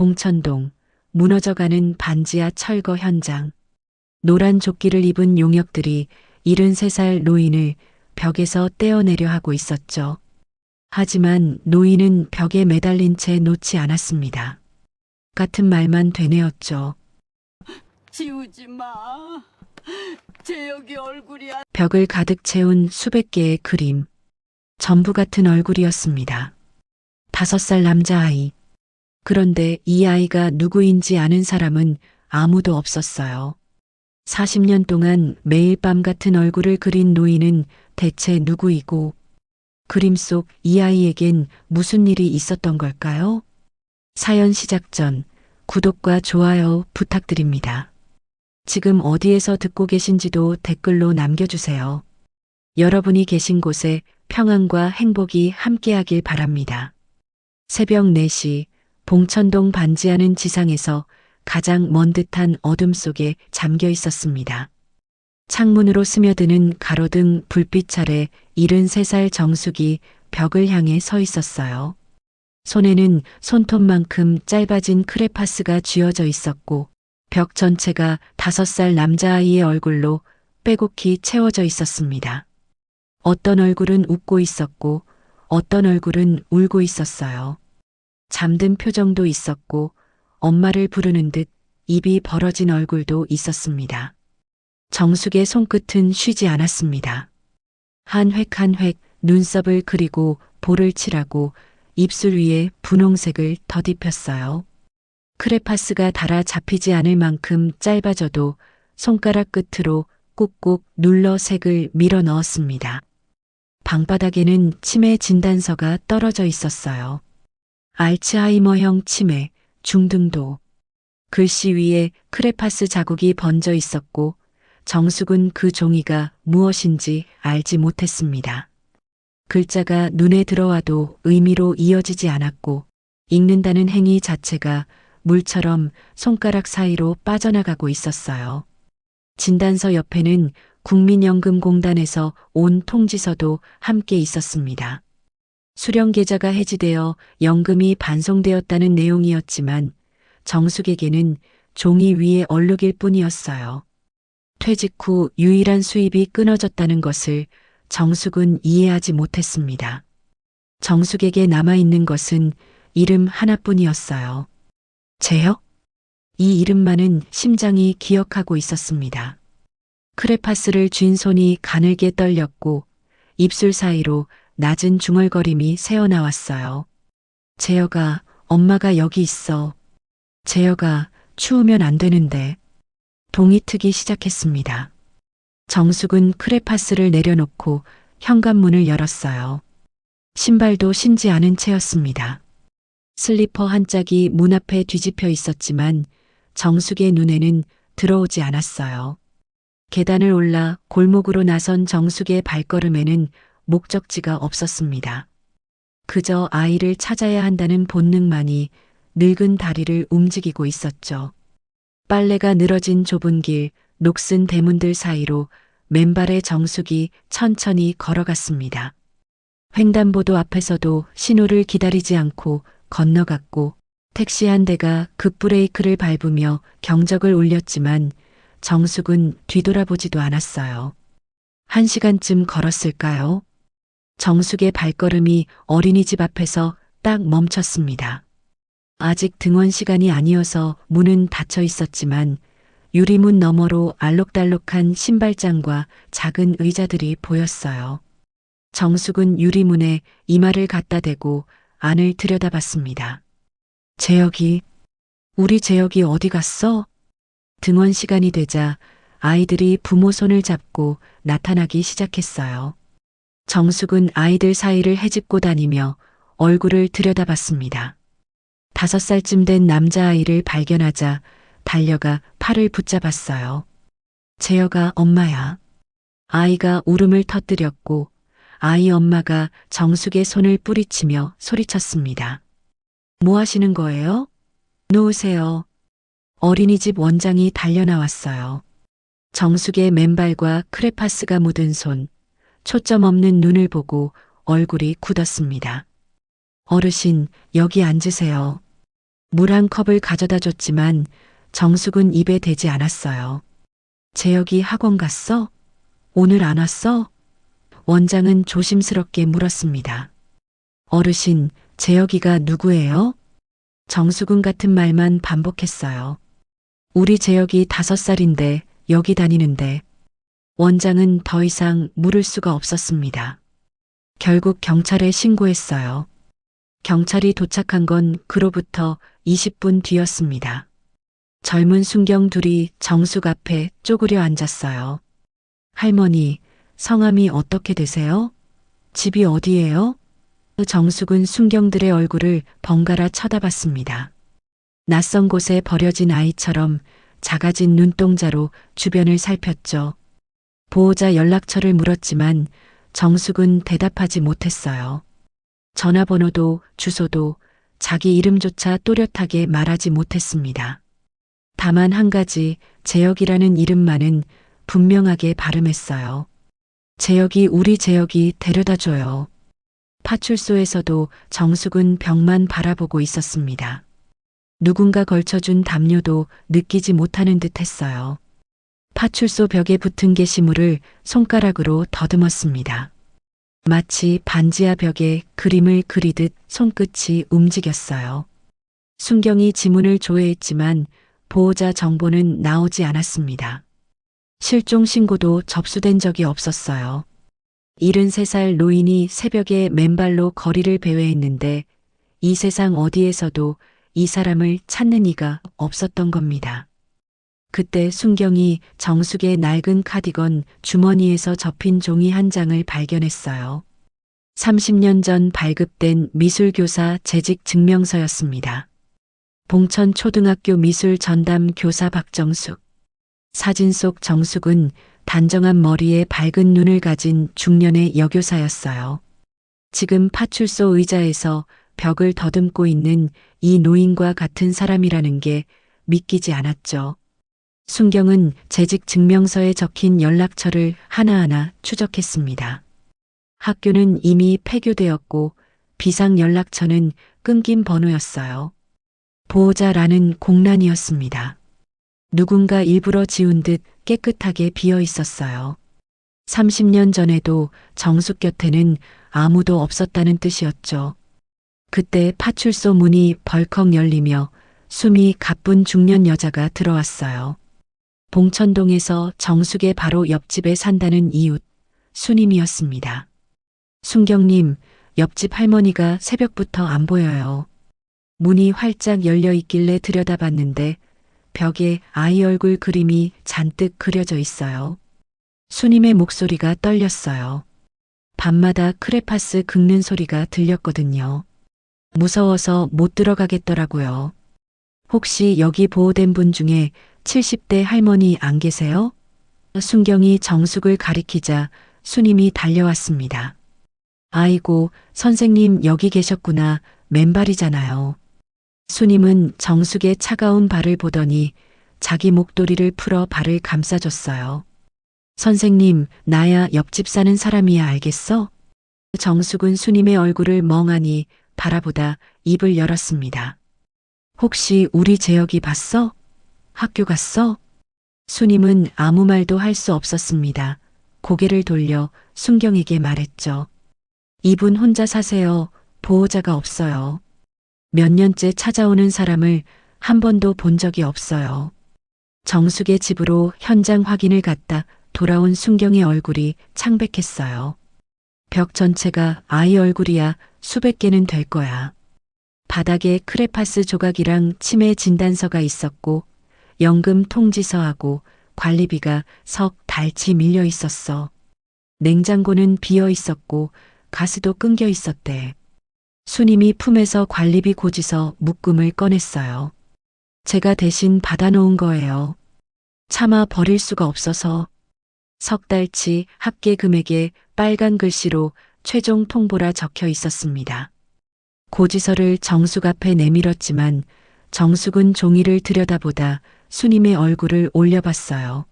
봉천동, 무너져가는 반지하 철거 현장. 노란 조끼를 입은 용역들이 73살 노인을 벽에서 떼어내려 하고 있었죠. 하지만 노인은 벽에 매달린 채 놓지 않았습니다. 같은 말만 되뇌었죠. 지우지 마. 재혁이 얼굴이야. 벽을 가득 채운 수백 개의 그림. 전부 같은 얼굴이었습니다. 5살 남자아이. 그런데 이 아이가 누구인지 아는 사람은 아무도 없었어요. 40년 동안 매일 밤 같은 얼굴을 그린 노인은 대체 누구이고 그림 속 이 아이에겐 무슨 일이 있었던 걸까요? 사연 시작 전 구독과 좋아요 부탁드립니다. 지금 어디에서 듣고 계신지도 댓글로 남겨주세요. 여러분이 계신 곳에 평안과 행복이 함께하길 바랍니다. 새벽 4시 봉천동 반지하는 지상에서 가장 먼 듯한 어둠 속에 잠겨 있었습니다. 창문으로 스며드는 가로등 불빛 아래 73살 정숙이 벽을 향해 서 있었어요. 손에는 손톱만큼 짧아진 크레파스가 쥐어져 있었고 벽 전체가 5살 남자아이의 얼굴로 빼곡히 채워져 있었습니다. 어떤 얼굴은 웃고 있었고 어떤 얼굴은 울고 있었어요. 잠든 표정도 있었고 엄마를 부르는 듯 입이 벌어진 얼굴도 있었습니다. 정숙의 손끝은 쉬지 않았습니다. 한 획 한 획 눈썹을 그리고 볼을 칠하고 입술 위에 분홍색을 덧입혔어요. 크레파스가 닳아 잡히지 않을 만큼 짧아져도 손가락 끝으로 꾹꾹 눌러 색을 밀어 넣었습니다. 방바닥에는 치매 진단서가 떨어져 있었어요. 알츠하이머형 치매, 중등도. 글씨 위에 크레파스 자국이 번져 있었고 정숙은 그 종이가 무엇인지 알지 못했습니다. 글자가 눈에 들어와도 의미로 이어지지 않았고 읽는다는 행위 자체가 물처럼 손가락 사이로 빠져나가고 있었어요. 진단서 옆에는 국민연금공단에서 온 통지서도 함께 있었습니다. 수령 계좌가 해지되어 연금이 반송되었다는 내용이었지만 정숙에게는 종이 위에 얼룩일 뿐이었어요. 퇴직 후 유일한 수입이 끊어졌다는 것을 정숙은 이해하지 못했습니다. 정숙에게 남아있는 것은 이름 하나뿐이었어요. 재혁? 이 이름만은 심장이 기억하고 있었습니다. 크레파스를 쥔 손이 가늘게 떨렸고 입술 사이로 낮은 중얼거림이 새어나왔어요. 재혁아, 엄마가 여기 있어. 재혁아, 추우면 안 되는데. 동이 트기 시작했습니다. 정숙은 크레파스를 내려놓고 현관문을 열었어요. 신발도 신지 않은 채였습니다. 슬리퍼 한 짝이 문 앞에 뒤집혀 있었지만 정숙의 눈에는 들어오지 않았어요. 계단을 올라 골목으로 나선 정숙의 발걸음에는 목적지가 없었습니다. 그저 아이를 찾아야 한다는 본능만이 늙은 다리를 움직이고 있었죠. 빨래가 늘어진 좁은 길, 녹슨 대문들 사이로 맨발의 정숙이 천천히 걸어갔습니다. 횡단보도 앞에서도 신호를 기다리지 않고 건너갔고 택시 한 대가 급브레이크를 밟으며 경적을 울렸지만 정숙은 뒤돌아보지도 않았어요. 1시간쯤 걸었을까요? 정숙의 발걸음이 어린이집 앞에서 딱 멈췄습니다. 아직 등원 시간이 아니어서 문은 닫혀 있었지만 유리문 너머로 알록달록한 신발장과 작은 의자들이 보였어요. 정숙은 유리문에 이마를 갖다 대고 안을 들여다봤습니다. 재혁이, 우리 재혁이 어디 갔어? 등원 시간이 되자 아이들이 부모 손을 잡고 나타나기 시작했어요. 정숙은 아이들 사이를 헤집고 다니며 얼굴을 들여다봤습니다. 5살쯤 된 남자아이를 발견하자 달려가 팔을 붙잡았어요. 재혁아, 엄마야. 아이가 울음을 터뜨렸고 아이 엄마가 정숙의 손을 뿌리치며 소리쳤습니다. 뭐 하시는 거예요? 놓으세요. 어린이집 원장이 달려나왔어요. 정숙의 맨발과 크레파스가 묻은 손, 초점 없는 눈을 보고 얼굴이 굳었습니다. 어르신, 여기 앉으세요. 물 한 컵을 가져다 줬지만 정숙은 입에 대지 않았어요. 재혁이 학원 갔어? 오늘 안 왔어? 원장은 조심스럽게 물었습니다. 어르신, 재혁이가 누구예요? 정숙은 같은 말만 반복했어요. 우리 재혁이 5살인데 여기 다니는데. 원장은 더 이상 물을 수가 없었습니다. 결국 경찰에 신고했어요. 경찰이 도착한 건 그로부터 20분 뒤였습니다. 젊은 순경 둘이 정숙 앞에 쪼그려 앉았어요. 할머니, 성함이 어떻게 되세요? 집이 어디예요? 정숙은 순경들의 얼굴을 번갈아 쳐다봤습니다. 낯선 곳에 버려진 아이처럼 작아진 눈동자로 주변을 살폈죠. 보호자 연락처를 물었지만 정숙은 대답하지 못했어요. 전화번호도 주소도 자기 이름조차 또렷하게 말하지 못했습니다. 다만 한 가지 재혁이라는 이름만은 분명하게 발음했어요. 재혁이 우리 재혁이 데려다 줘요. 파출소에서도 정숙은 벽만 바라보고 있었습니다. 누군가 걸쳐준 담요도 느끼지 못하는 듯 했어요. 파출소 벽에 붙은 게시물을 손가락으로 더듬었습니다. 마치 반지하 벽에 그림을 그리듯 손끝이 움직였어요. 순경이 지문을 조회했지만 보호자 정보는 나오지 않았습니다. 실종 신고도 접수된 적이 없었어요. 73살 노인이 새벽에 맨발로 거리를 배회했는데 이 세상 어디에서도 이 사람을 찾는 이가 없었던 겁니다. 그때 순경이 정숙의 낡은 카디건 주머니에서 접힌 종이 한 장을 발견했어요. 30년 전 발급된 미술교사 재직 증명서였습니다. 봉천 초등학교 미술 전담 교사 박정숙. 사진 속 정숙은 단정한 머리에 밝은 눈을 가진 중년의 여교사였어요. 지금 파출소 의자에서 벽을 더듬고 있는 이 노인과 같은 사람이라는 게 믿기지 않았죠. 순경은 재직 증명서에 적힌 연락처를 하나하나 추적했습니다. 학교는 이미 폐교되었고 비상 연락처는 끊긴 번호였어요. 보호자라는 공란이었습니다. 누군가 일부러 지운 듯 깨끗하게 비어 있었어요. 30년 전에도 정숙 곁에는 아무도 없었다는 뜻이었죠. 그때 파출소 문이 벌컥 열리며 숨이 가쁜 중년 여자가 들어왔어요. 봉천동에서 정숙의 바로 옆집에 산다는 이웃, 수님이었습니다. 순경님, 옆집 할머니가 새벽부터 안 보여요. 문이 활짝 열려 있길래 들여다봤는데 벽에 아이 얼굴 그림이 잔뜩 그려져 있어요. 수님의 목소리가 떨렸어요. 밤마다 크레파스 긁는 소리가 들렸거든요. 무서워서 못 들어가겠더라고요. 혹시 여기 보호된 분 중에 70대 할머니 안 계세요? 순경이 정숙을 가리키자 수님이 달려왔습니다. 아이고, 선생님 여기 계셨구나. 맨발이잖아요. 수님은 정숙의 차가운 발을 보더니 자기 목도리를 풀어 발을 감싸줬어요. 선생님, 나야 옆집 사는 사람이야 알겠어? 정숙은 수님의 얼굴을 멍하니 바라보다 입을 열었습니다. 혹시 우리 재혁이 봤어? 학교 갔어? 수님은 아무 말도 할 수 없었습니다. 고개를 돌려 순경에게 말했죠. 이분 혼자 사세요. 보호자가 없어요. 몇 년째 찾아오는 사람을 한 번도 본 적이 없어요. 정숙의 집으로 현장 확인을 갔다 돌아온 순경의 얼굴이 창백했어요. 벽 전체가 아이 얼굴이야 수백 개는 될 거야. 바닥에 크레파스 조각이랑 치매 진단서가 있었고 연금 통지서하고 관리비가 석 달치 밀려 있었어. 냉장고는 비어 있었고 가스도 끊겨 있었대. 수님이 품에서 관리비 고지서 묶음을 꺼냈어요. 제가 대신 받아놓은 거예요. 차마 버릴 수가 없어서. 석 달치 합계 금액에 빨간 글씨로 최종 통보라 적혀 있었습니다. 고지서를 정숙 앞에 내밀었지만 정숙은 종이를 들여다보다 수님의 얼굴을 올려봤어요.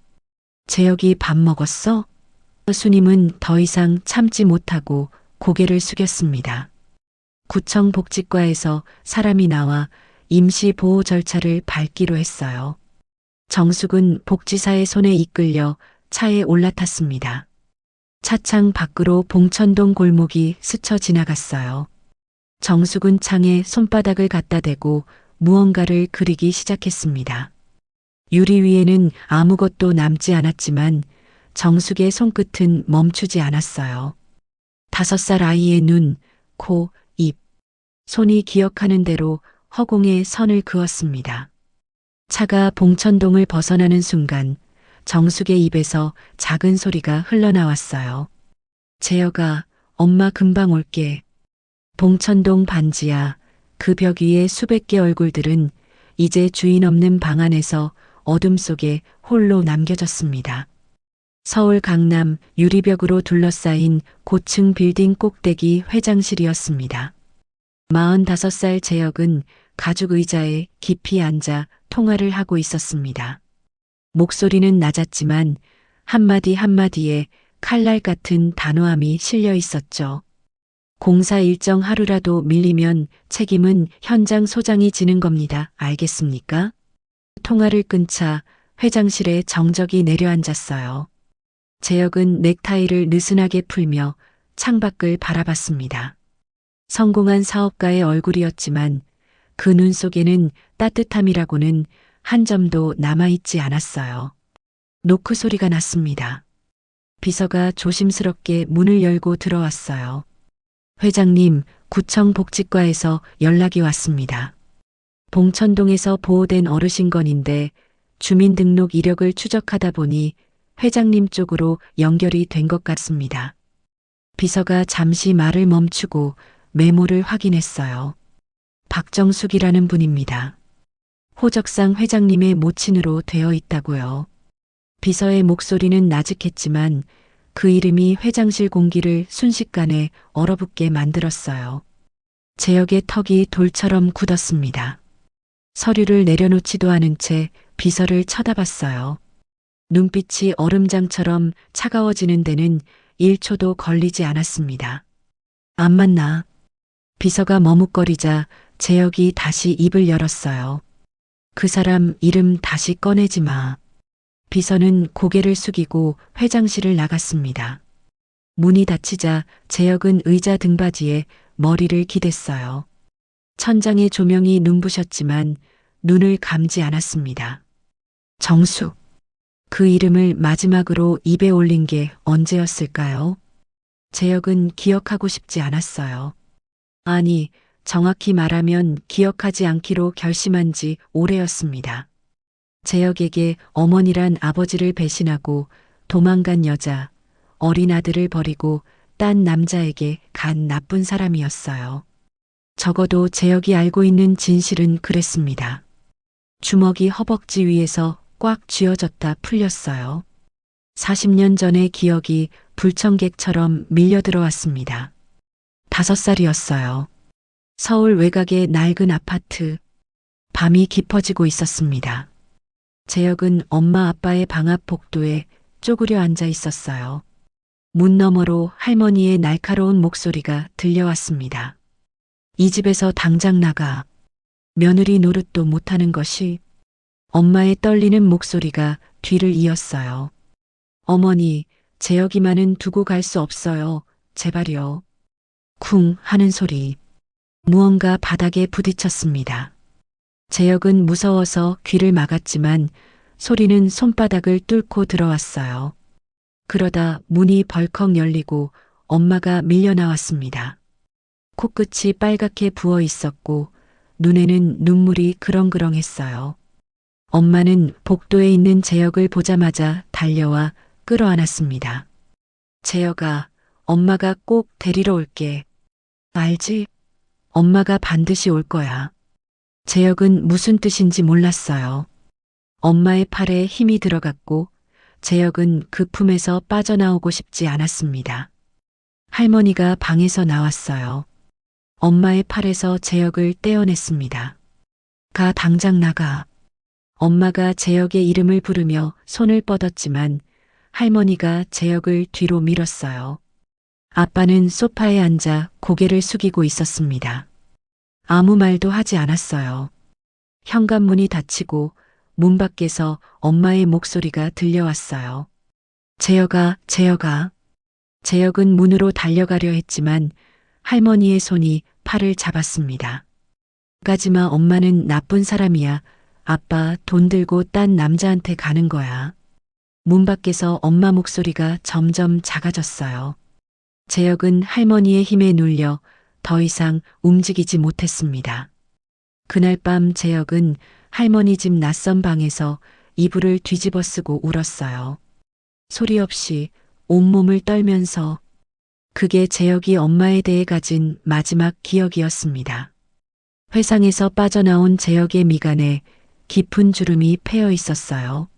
재혁이 밥 먹었어? 수님은 더 이상 참지 못하고 고개를 숙였습니다. 구청 복지과에서 사람이 나와 임시 보호 절차를 밟기로 했어요. 정숙은 복지사의 손에 이끌려 차에 올라탔습니다. 차창 밖으로 봉천동 골목이 스쳐 지나갔어요. 정숙은 창에 손바닥을 갖다 대고 무언가를 그리기 시작했습니다. 유리 위에는 아무것도 남지 않았지만 정숙의 손끝은 멈추지 않았어요. 5살 아이의 눈, 코, 입, 손이 기억하는 대로 허공에 선을 그었습니다. 차가 봉천동을 벗어나는 순간 정숙의 입에서 작은 소리가 흘러나왔어요. 재혁아, 엄마 금방 올게. 봉천동 반지하, 그 벽 위의 수백 개 얼굴들은 이제 주인 없는 방 안에서 어둠 속에 홀로 남겨졌습니다. 서울 강남 유리벽으로 둘러싸인 고층 빌딩 꼭대기 회장실이었습니다. 45살 재혁은 가죽 의자에 깊이 앉아 통화를 하고 있었습니다. 목소리는 낮았지만 한마디 한마디에 칼날 같은 단호함이 실려 있었죠. 공사 일정 하루라도 밀리면 책임은 현장 소장이 지는 겁니다. 알겠습니까? 통화를 끊자 회장실에 정적이 내려앉았어요. 재혁은 넥타이를 느슨하게 풀며 창밖을 바라봤습니다. 성공한 사업가의 얼굴이었지만 그 눈 속에는 따뜻함이라고는 한 점도 남아있지 않았어요. 노크 소리가 났습니다. 비서가 조심스럽게 문을 열고 들어왔어요. 회장님, 구청 복지과에서 연락이 왔습니다. 봉천동에서 보호된 어르신 건인데 주민등록 이력을 추적하다 보니 회장님 쪽으로 연결이 된 것 같습니다. 비서가 잠시 말을 멈추고 메모를 확인했어요. 박정숙이라는 분입니다. 호적상 회장님의 모친으로 되어 있다고요. 비서의 목소리는 나직했지만 그 이름이 회장실 공기를 순식간에 얼어붙게 만들었어요. 재혁의 턱이 돌처럼 굳었습니다. 서류를 내려놓지도 않은 채 비서를 쳐다봤어요. 눈빛이 얼음장처럼 차가워지는 데는 1초도 걸리지 않았습니다. 안 맞나? 비서가 머뭇거리자 재혁이 다시 입을 열었어요. 그 사람 이름 다시 꺼내지 마. 비서는 고개를 숙이고 회장실을 나갔습니다. 문이 닫히자 재혁은 의자 등받이에 머리를 기댔어요. 천장의 조명이 눈부셨지만 눈을 감지 않았습니다. 정숙. 그 이름을 마지막으로 입에 올린 게 언제였을까요? 재혁은 기억하고 싶지 않았어요. 아니, 정확히 말하면 기억하지 않기로 결심한 지 오래였습니다. 재혁에게 어머니란 아버지를 배신하고 도망간 여자, 어린 아들을 버리고 딴 남자에게 간 나쁜 사람이었어요. 적어도 재혁이 알고 있는 진실은 그랬습니다. 주먹이 허벅지 위에서 꽉 쥐어졌다 풀렸어요. 40년 전의 기억이 불청객처럼 밀려들어왔습니다. 5살이었어요. 서울 외곽의 낡은 아파트. 밤이 깊어지고 있었습니다. 재혁은 엄마 아빠의 방 앞 복도에 쪼그려 앉아 있었어요. 문 너머로 할머니의 날카로운 목소리가 들려왔습니다. 이 집에서 당장 나가. 며느리 노릇도 못하는 것이. 엄마의 떨리는 목소리가 뒤를 이었어요. 어머니, 재혁이만은 두고 갈 수 없어요. 제발요. 쿵 하는 소리. 무언가 바닥에 부딪혔습니다. 재혁은 무서워서 귀를 막았지만 소리는 손바닥을 뚫고 들어왔어요. 그러다 문이 벌컥 열리고 엄마가 밀려 나왔습니다. 코끝이 빨갛게 부어 있었고 눈에는 눈물이 그렁그렁했어요. 엄마는 복도에 있는 재혁을 보자마자 달려와 끌어안았습니다. 재혁아, 엄마가 꼭 데리러 올게. 알지? 엄마가 반드시 올 거야. 재혁은 무슨 뜻인지 몰랐어요. 엄마의 팔에 힘이 들어갔고 재혁은 그 품에서 빠져나오고 싶지 않았습니다. 할머니가 방에서 나왔어요. 엄마의 팔에서 재혁을 떼어냈습니다. 가 당장 나가. 엄마가 재혁의 이름을 부르며 손을 뻗었지만 할머니가 재혁을 뒤로 밀었어요. 아빠는 소파에 앉아 고개를 숙이고 있었습니다. 아무 말도 하지 않았어요. 현관문이 닫히고 문 밖에서 엄마의 목소리가 들려왔어요. 재혁아, 재혁아. 재혁은 문으로 달려가려 했지만 할머니의 손이 팔을 잡았습니다. 가지마, 엄마는 나쁜 사람이야. 아빠 돈 들고 딴 남자한테 가는 거야. 문 밖에서 엄마 목소리가 점점 작아졌어요. 재혁은 할머니의 힘에 눌려 더 이상 움직이지 못했습니다. 그날 밤 재혁은 할머니 집 낯선 방에서 이불을 뒤집어 쓰고 울었어요. 소리 없이 온몸을 떨면서. 그게 재혁이 엄마에 대해 가진 마지막 기억이었습니다. 회상에서 빠져나온 재혁의 미간에 깊은 주름이 패여 있었어요.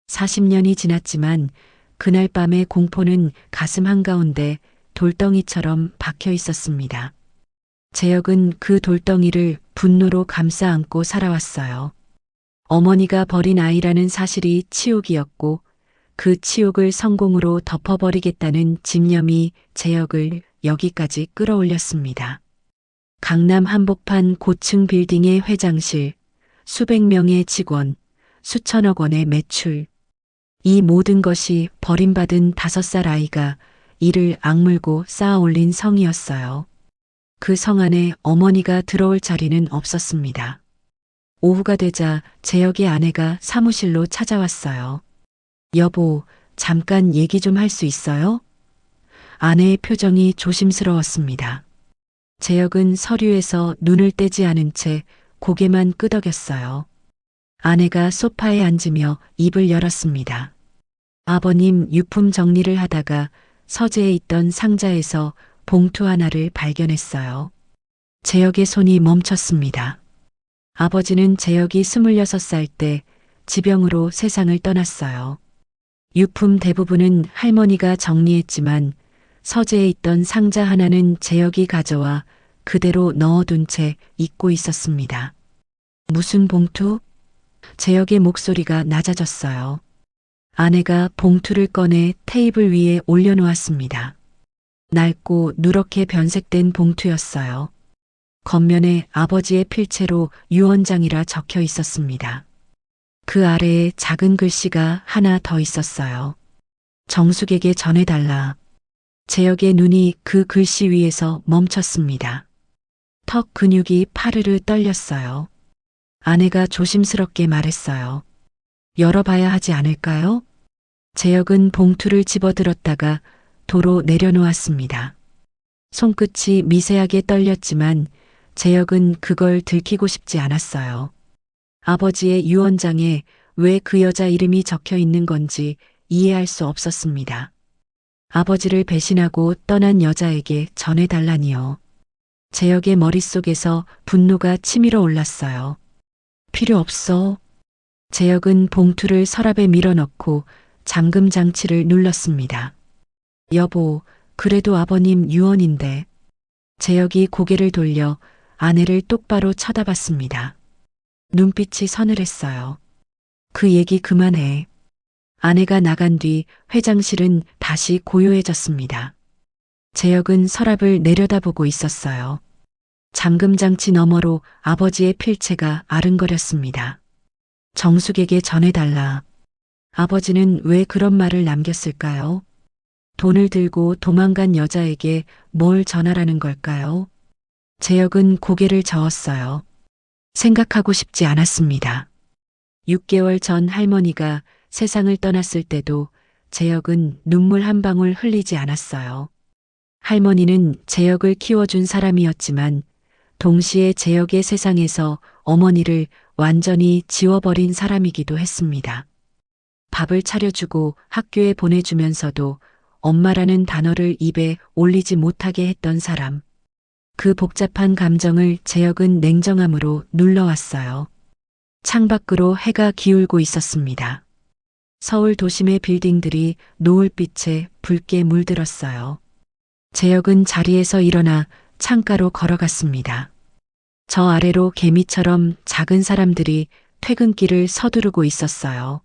40년이 지났지만 그날 밤의 공포는 가슴 한가운데 돌덩이처럼 박혀 있었습니다. 재혁은 그 돌덩이를 분노로 감싸 안고 살아왔어요. 어머니가 버린 아이라는 사실이 치욕이었고 그 치욕을 성공으로 덮어버리겠다는 집념이 재혁을 여기까지 끌어올렸습니다. 강남 한복판 고층 빌딩의 회장실, 수백 명의 직원, 수천억 원의 매출. 이 모든 것이 버림받은 5살 아이가 이를 악물고 쌓아 올린 성이었어요. 그 성 안에 어머니가 들어올 자리는 없었습니다. 오후가 되자 재혁의 아내가 사무실로 찾아왔어요. 여보, 잠깐 얘기 좀 할 수 있어요? 아내의 표정이 조심스러웠습니다. 재혁은 서류에서 눈을 떼지 않은 채 고개만 끄덕였어요. 아내가 소파에 앉으며 입을 열었습니다. 아버님 유품 정리를 하다가 서재에 있던 상자에서 봉투 하나를 발견했어요. 재혁의 손이 멈췄습니다. 아버지는 재혁이 26살 때 지병으로 세상을 떠났어요. 유품 대부분은 할머니가 정리했지만 서재에 있던 상자 하나는 재혁이 가져와 그대로 넣어둔 채 잊고 있었습니다. 무슨 봉투? 재혁의 목소리가 낮아졌어요. 아내가 봉투를 꺼내 테이블 위에 올려놓았습니다. 낡고 누렇게 변색된 봉투였어요. 겉면에 아버지의 필체로 유언장이라 적혀 있었습니다. 그 아래에 작은 글씨가 하나 더 있었어요. 정숙에게 전해달라. 재혁의 눈이 그 글씨 위에서 멈췄습니다. 턱 근육이 파르르 떨렸어요. 아내가 조심스럽게 말했어요. 열어봐야 하지 않을까요? 재혁은 봉투를 집어들었다가 도로 내려놓았습니다. 손끝이 미세하게 떨렸지만 재혁은 그걸 들키고 싶지 않았어요. 아버지의 유언장에 왜 그 여자 이름이 적혀 있는 건지 이해할 수 없었습니다. 아버지를 배신하고 떠난 여자에게 전해달라니요. 재혁의 머릿속에서 분노가 치밀어 올랐어요. 필요 없어. 재혁은 봉투를 서랍에 밀어넣고 잠금 장치를 눌렀습니다. 여보, 그래도 아버님 유언인데. 재혁이 고개를 돌려 아내를 똑바로 쳐다봤습니다. 눈빛이 서늘했어요. 그 얘기 그만해. 아내가 나간 뒤 회장실은 다시 고요해졌습니다. 재혁은 서랍을 내려다보고 있었어요. 잠금장치 너머로 아버지의 필체가 아른거렸습니다. 정숙에게 전해달라. 아버지는 왜 그런 말을 남겼을까요? 돈을 들고 도망간 여자에게 뭘 전하라는 걸까요? 재혁은 고개를 저었어요. 생각하고 싶지 않았습니다. 6개월 전 할머니가 세상을 떠났을 때도 재혁은 눈물 한 방울 흘리지 않았어요. 할머니는 재혁을 키워준 사람이었지만 동시에 재혁의 세상에서 어머니를 완전히 지워버린 사람이기도 했습니다. 밥을 차려주고 학교에 보내주면서도 엄마라는 단어를 입에 올리지 못하게 했던 사람. 그 복잡한 감정을 재혁은 냉정함으로 눌러왔어요. 창밖으로 해가 기울고 있었습니다. 서울 도심의 빌딩들이 노을빛에 붉게 물들었어요. 재혁은 자리에서 일어나 창가로 걸어갔습니다. 저 아래로 개미처럼 작은 사람들이 퇴근길을 서두르고 있었어요.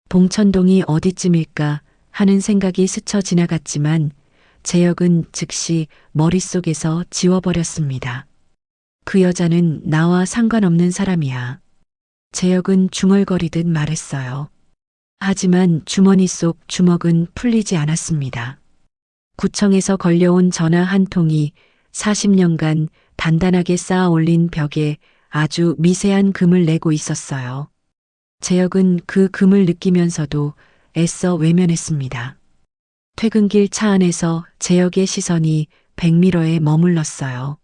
봉천동이 어디쯤일까 하는 생각이 스쳐 지나갔지만 재혁은 즉시 머릿속에서 지워버렸습니다. 그 여자는 나와 상관없는 사람이야. 재혁은 중얼거리듯 말했어요. 하지만 주머니 속 주먹은 풀리지 않았습니다. 구청에서 걸려온 전화 한 통이 40년간 단단하게 쌓아 올린 벽에 아주 미세한 금을 내고 있었어요. 재혁은 그 금을 느끼면서도 애써 외면했습니다. 퇴근길 차 안에서 재혁의 시선이 백미러에 머물렀어요.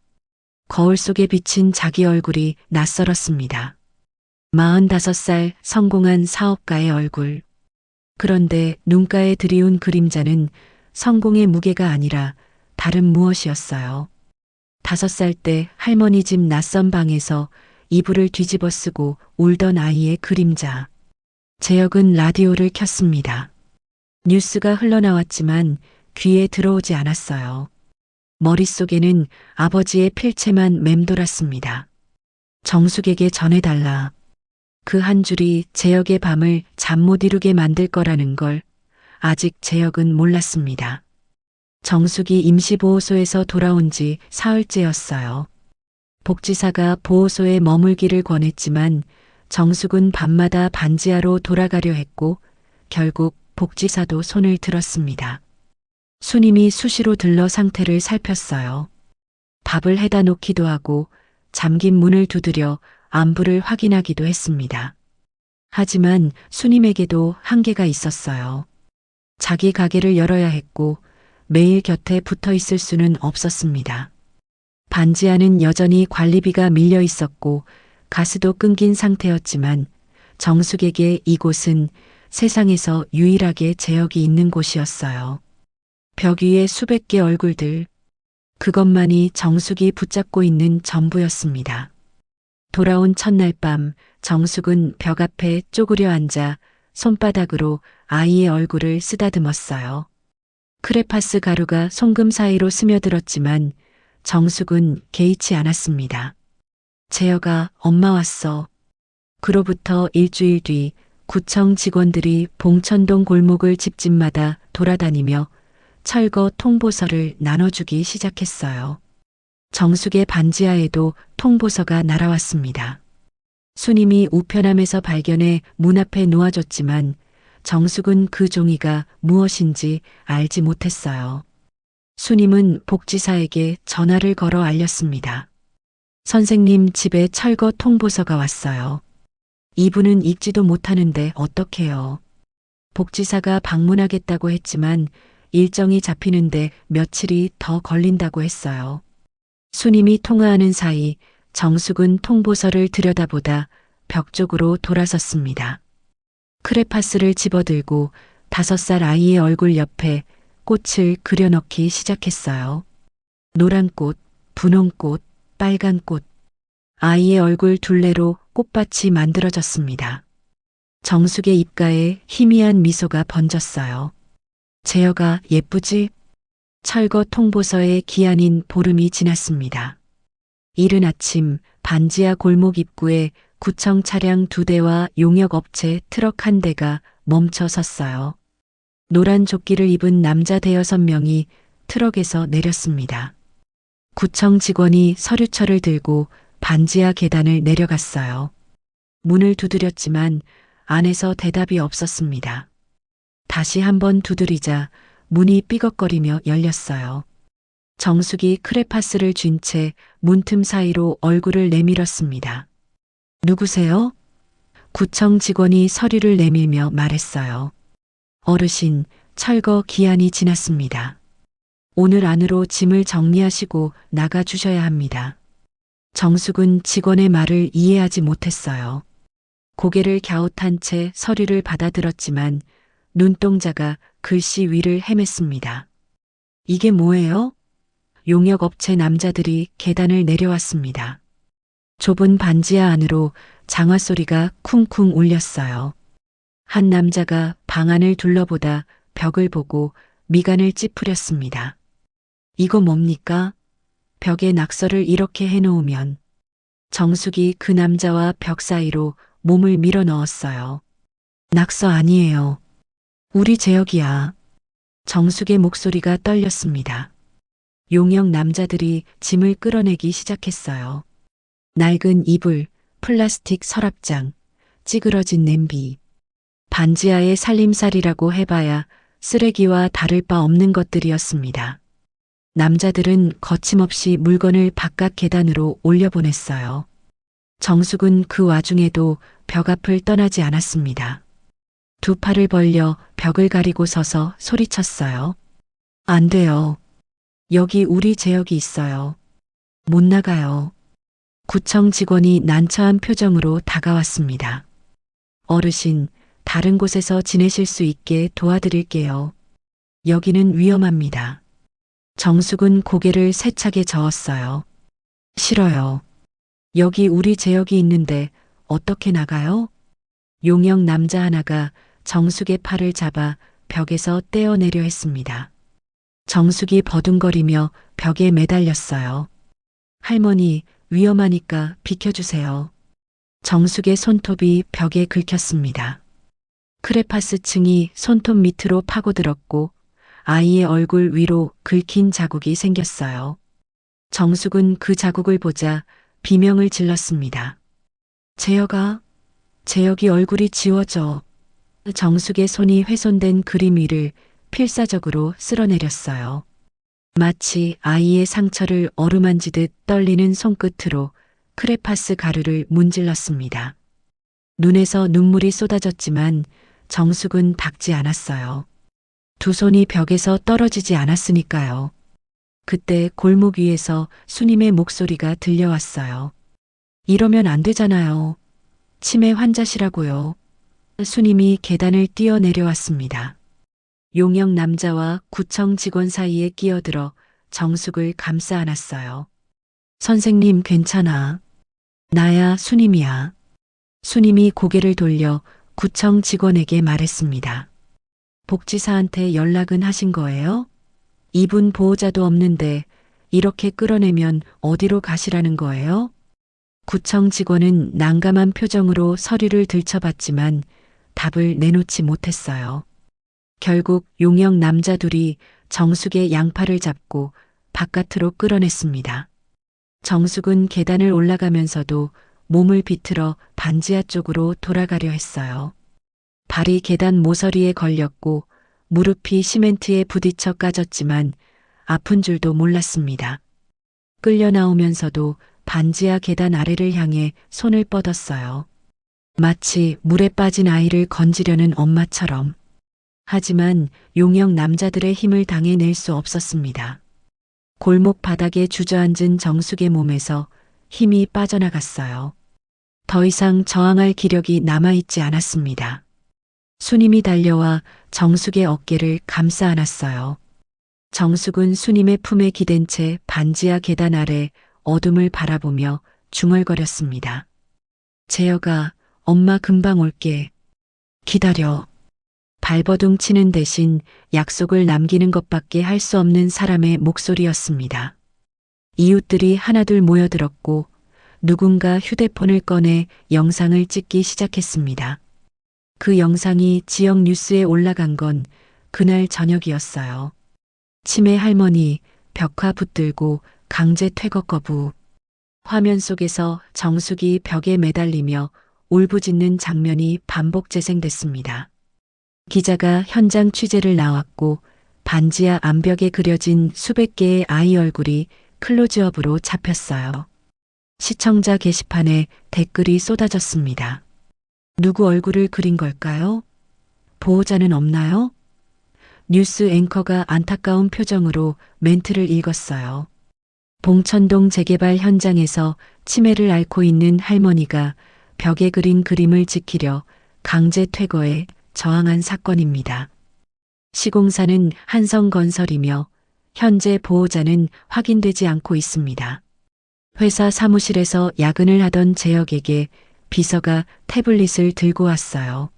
거울 속에 비친 자기 얼굴이 낯설었습니다. 45살 성공한 사업가의 얼굴. 그런데 눈가에 드리운 그림자는 성공의 무게가 아니라 다른 무엇이었어요. 5살 때 할머니 집 낯선 방에서 이불을 뒤집어 쓰고 울던 아이의 그림자. 재혁은 라디오를 켰습니다. 뉴스가 흘러나왔지만 귀에 들어오지 않았어요. 머릿속에는 아버지의 필체만 맴돌았습니다. 정숙에게 전해달라. 그 한 줄이 재혁의 밤을 잠 못 이루게 만들 거라는 걸 아직 재혁은 몰랐습니다. 정숙이 임시보호소에서 돌아온 지 사흘째였어요. 복지사가 보호소에 머물기를 권했지만 정숙은 밤마다 반지하로 돌아가려 했고 결국 복지사도 손을 들었습니다. 수님이 수시로 들러 상태를 살폈어요. 밥을 해다 놓기도 하고 잠긴 문을 두드려 안부를 확인하기도 했습니다. 하지만 수님에게도 한계가 있었어요. 자기 가게를 열어야 했고 매일 곁에 붙어 있을 수는 없었습니다. 반지하는 여전히 관리비가 밀려 있었고 가스도 끊긴 상태였지만 정숙에게 이곳은 세상에서 유일하게 재혁이 있는 곳이었어요. 벽 위에 수백 개 얼굴들. 그것만이 정숙이 붙잡고 있는 전부였습니다. 돌아온 첫날 밤 정숙은 벽 앞에 쪼그려 앉아 손바닥으로 아이의 얼굴을 쓰다듬었어요. 크레파스 가루가 송금 사이로 스며들었지만 정숙은 개의치 않았습니다. 재혁아, 엄마 왔어. 그로부터 일주일 뒤 구청 직원들이 봉천동 골목을 집집마다 돌아다니며 철거 통보서를 나눠주기 시작했어요. 정숙의 반지하에도 통보서가 날아왔습니다. 수님이 우편함에서 발견해 문 앞에 놓아줬지만 정숙은 그 종이가 무엇인지 알지 못했어요. 수님은 복지사에게 전화를 걸어 알렸습니다. 선생님 집에 철거 통보서가 왔어요. 이분은 읽지도 못하는데 어떡해요. 복지사가 방문하겠다고 했지만 일정이 잡히는데 며칠이 더 걸린다고 했어요. 수님이 통화하는 사이 정숙은 통보서를 들여다보다 벽 쪽으로 돌아섰습니다. 크레파스를 집어들고 5살 아이의 얼굴 옆에 꽃을 그려넣기 시작했어요. 노란 꽃, 분홍 꽃, 빨간 꽃. 아이의 얼굴 둘레로 꽃밭이 만들어졌습니다. 정숙의 입가에 희미한 미소가 번졌어요. 재혁아, 예쁘지? 철거 통보서의 기한인 보름이 지났습니다. 이른 아침 반지하 골목 입구에 구청 차량 2대와 용역업체 트럭 1대가 멈춰 섰어요. 노란 조끼를 입은 남자 5명이 트럭에서 내렸습니다. 구청 직원이 서류철을 들고 반지하 계단을 내려갔어요. 문을 두드렸지만 안에서 대답이 없었습니다. 다시 한번 두드리자 문이 삐걱거리며 열렸어요. 정숙이 크레파스를 쥔 채 문틈 사이로 얼굴을 내밀었습니다. 누구세요? 구청 직원이 서류를 내밀며 말했어요. 어르신, 철거 기한이 지났습니다. 오늘 안으로 짐을 정리하시고 나가 주셔야 합니다. 정숙은 직원의 말을 이해하지 못했어요. 고개를 갸웃한 채 서류를 받아들었지만 눈동자가 글씨 위를 헤맸습니다. 이게 뭐예요? 용역업체 남자들이 계단을 내려왔습니다. 좁은 반지하 안으로 장화 소리가 쿵쿵 울렸어요. 한 남자가 방 안을 둘러보다 벽을 보고 미간을 찌푸렸습니다. 이거 뭡니까? 벽에 낙서를 이렇게 해놓으면. 정숙이 그 남자와 벽 사이로 몸을 밀어 넣었어요. 낙서 아니에요. 우리 재혁이야. 정숙의 목소리가 떨렸습니다. 용역 남자들이 짐을 끌어내기 시작했어요. 낡은 이불, 플라스틱 서랍장, 찌그러진 냄비. 반지하의 살림살이라고 해봐야 쓰레기와 다를 바 없는 것들이었습니다. 남자들은 거침없이 물건을 바깥 계단으로 올려보냈어요. 정숙은 그 와중에도 벽 앞을 떠나지 않았습니다. 두 팔을 벌려 벽을 가리고 서서 소리쳤어요. 안 돼요. 여기 우리 재혁이 있어요. 못 나가요. 구청 직원이 난처한 표정으로 다가왔습니다. 어르신, 다른 곳에서 지내실 수 있게 도와드릴게요. 여기는 위험합니다. 정숙은 고개를 세차게 저었어요. 싫어요. 여기 우리 재혁이 있는데 어떻게 나가요? 용역 남자 하나가 정숙의 팔을 잡아 벽에서 떼어내려 했습니다. 정숙이 버둥거리며 벽에 매달렸어요. 할머니, 위험하니까 비켜주세요. 정숙의 손톱이 벽에 긁혔습니다. 크레파스 층이 손톱 밑으로 파고들었고 아이의 얼굴 위로 긁힌 자국이 생겼어요. 정숙은 그 자국을 보자 비명을 질렀습니다. 재혁아, 재혁이 얼굴이 지워져. 정숙의 손이 훼손된 그림 위를 필사적으로 쓸어내렸어요. 마치 아이의 상처를 어루만지듯 떨리는 손끝으로 크레파스 가루를 문질렀습니다. 눈에서 눈물이 쏟아졌지만 정숙은 닦지 않았어요. 두 손이 벽에서 떨어지지 않았으니까요. 그때 골목 위에서 수님의 목소리가 들려왔어요. 이러면 안 되잖아요. 치매 환자시라고요. 수님이 계단을 뛰어 내려왔습니다. 용역 남자와 구청 직원 사이에 끼어들어 정숙을 감싸 안았어요. 선생님 괜찮아. 나야 수님이야. 수님이 고개를 돌려 구청 직원에게 말했습니다. 복지사한테 연락은 하신 거예요? 이분 보호자도 없는데 이렇게 끌어내면 어디로 가시라는 거예요? 구청 직원은 난감한 표정으로 서류를 들춰봤지만 답을 내놓지 못했어요. 결국 용역 남자 둘이 정숙의 양팔을 잡고 바깥으로 끌어냈습니다. 정숙은 계단을 올라가면서도 몸을 비틀어 반지하 쪽으로 돌아가려 했어요. 발이 계단 모서리에 걸렸고 무릎이 시멘트에 부딪혀 까졌지만 아픈 줄도 몰랐습니다. 끌려 나오면서도 반지하 계단 아래를 향해 손을 뻗었어요. 마치 물에 빠진 아이를 건지려는 엄마처럼. 하지만 용역 남자들의 힘을 당해낼 수 없었습니다. 골목 바닥에 주저앉은 정숙의 몸에서 힘이 빠져나갔어요. 더 이상 저항할 기력이 남아있지 않았습니다. 수님이 달려와 정숙의 어깨를 감싸 안았어요. 정숙은 수님의 품에 기댄 채 반지하 계단 아래 어둠을 바라보며 중얼거렸습니다. 재혁아, 엄마 금방 올게. 기다려. 발버둥 치는 대신 약속을 남기는 것밖에 할 수 없는 사람의 목소리였습니다. 이웃들이 하나둘 모여들었고 누군가 휴대폰을 꺼내 영상을 찍기 시작했습니다. 그 영상이 지역 뉴스에 올라간 건 그날 저녁이었어요. 치매 할머니 벽화 붙들고 강제 퇴거 거부. 화면 속에서 정숙이 벽에 매달리며 울부짖는 장면이 반복 재생됐습니다. 기자가 현장 취재를 나왔고 반지하 암벽에 그려진 수백 개의 아이 얼굴이 클로즈업으로 잡혔어요. 시청자 게시판에 댓글이 쏟아졌습니다. 누구 얼굴을 그린 걸까요? 보호자는 없나요? 뉴스 앵커가 안타까운 표정으로 멘트를 읽었어요. 봉천동 재개발 현장에서 치매를 앓고 있는 할머니가 벽에 그린 그림을 지키려 강제 퇴거에 저항한 사건입니다. 시공사는 한성건설이며 현재 보호자는 확인되지 않고 있습니다. 회사 사무실에서 야근을 하던 재혁에게 비서가 태블릿을 들고 왔어요.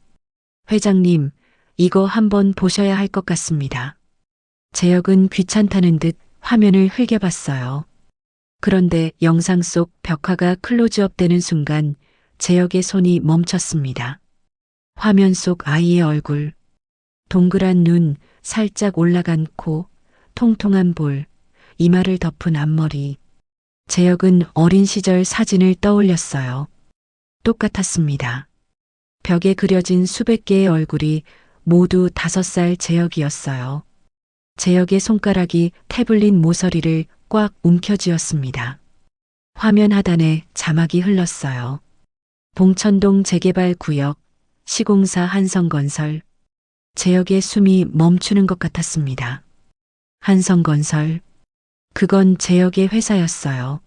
회장님, 이거 한번 보셔야 할 것 같습니다. 재혁은 귀찮다는 듯 화면을 흘겨봤어요. 그런데 영상 속 벽화가 클로즈업 되는 순간 재혁의 손이 멈췄습니다. 화면 속 아이의 얼굴, 동그란 눈, 살짝 올라간 코, 통통한 볼, 이마를 덮은 앞머리. 재혁은 어린 시절 사진을 떠올렸어요. 똑같았습니다. 벽에 그려진 수백 개의 얼굴이 모두 5살 재혁이었어요. 재혁의 손가락이 태블릿 모서리를 꽉 움켜쥐었습니다. 화면 하단에 자막이 흘렀어요. 봉천동 재개발 구역, 시공사 한성건설. 재혁의 숨이 멈추는 것 같았습니다. 한성건설. 그건 재혁의 회사였어요.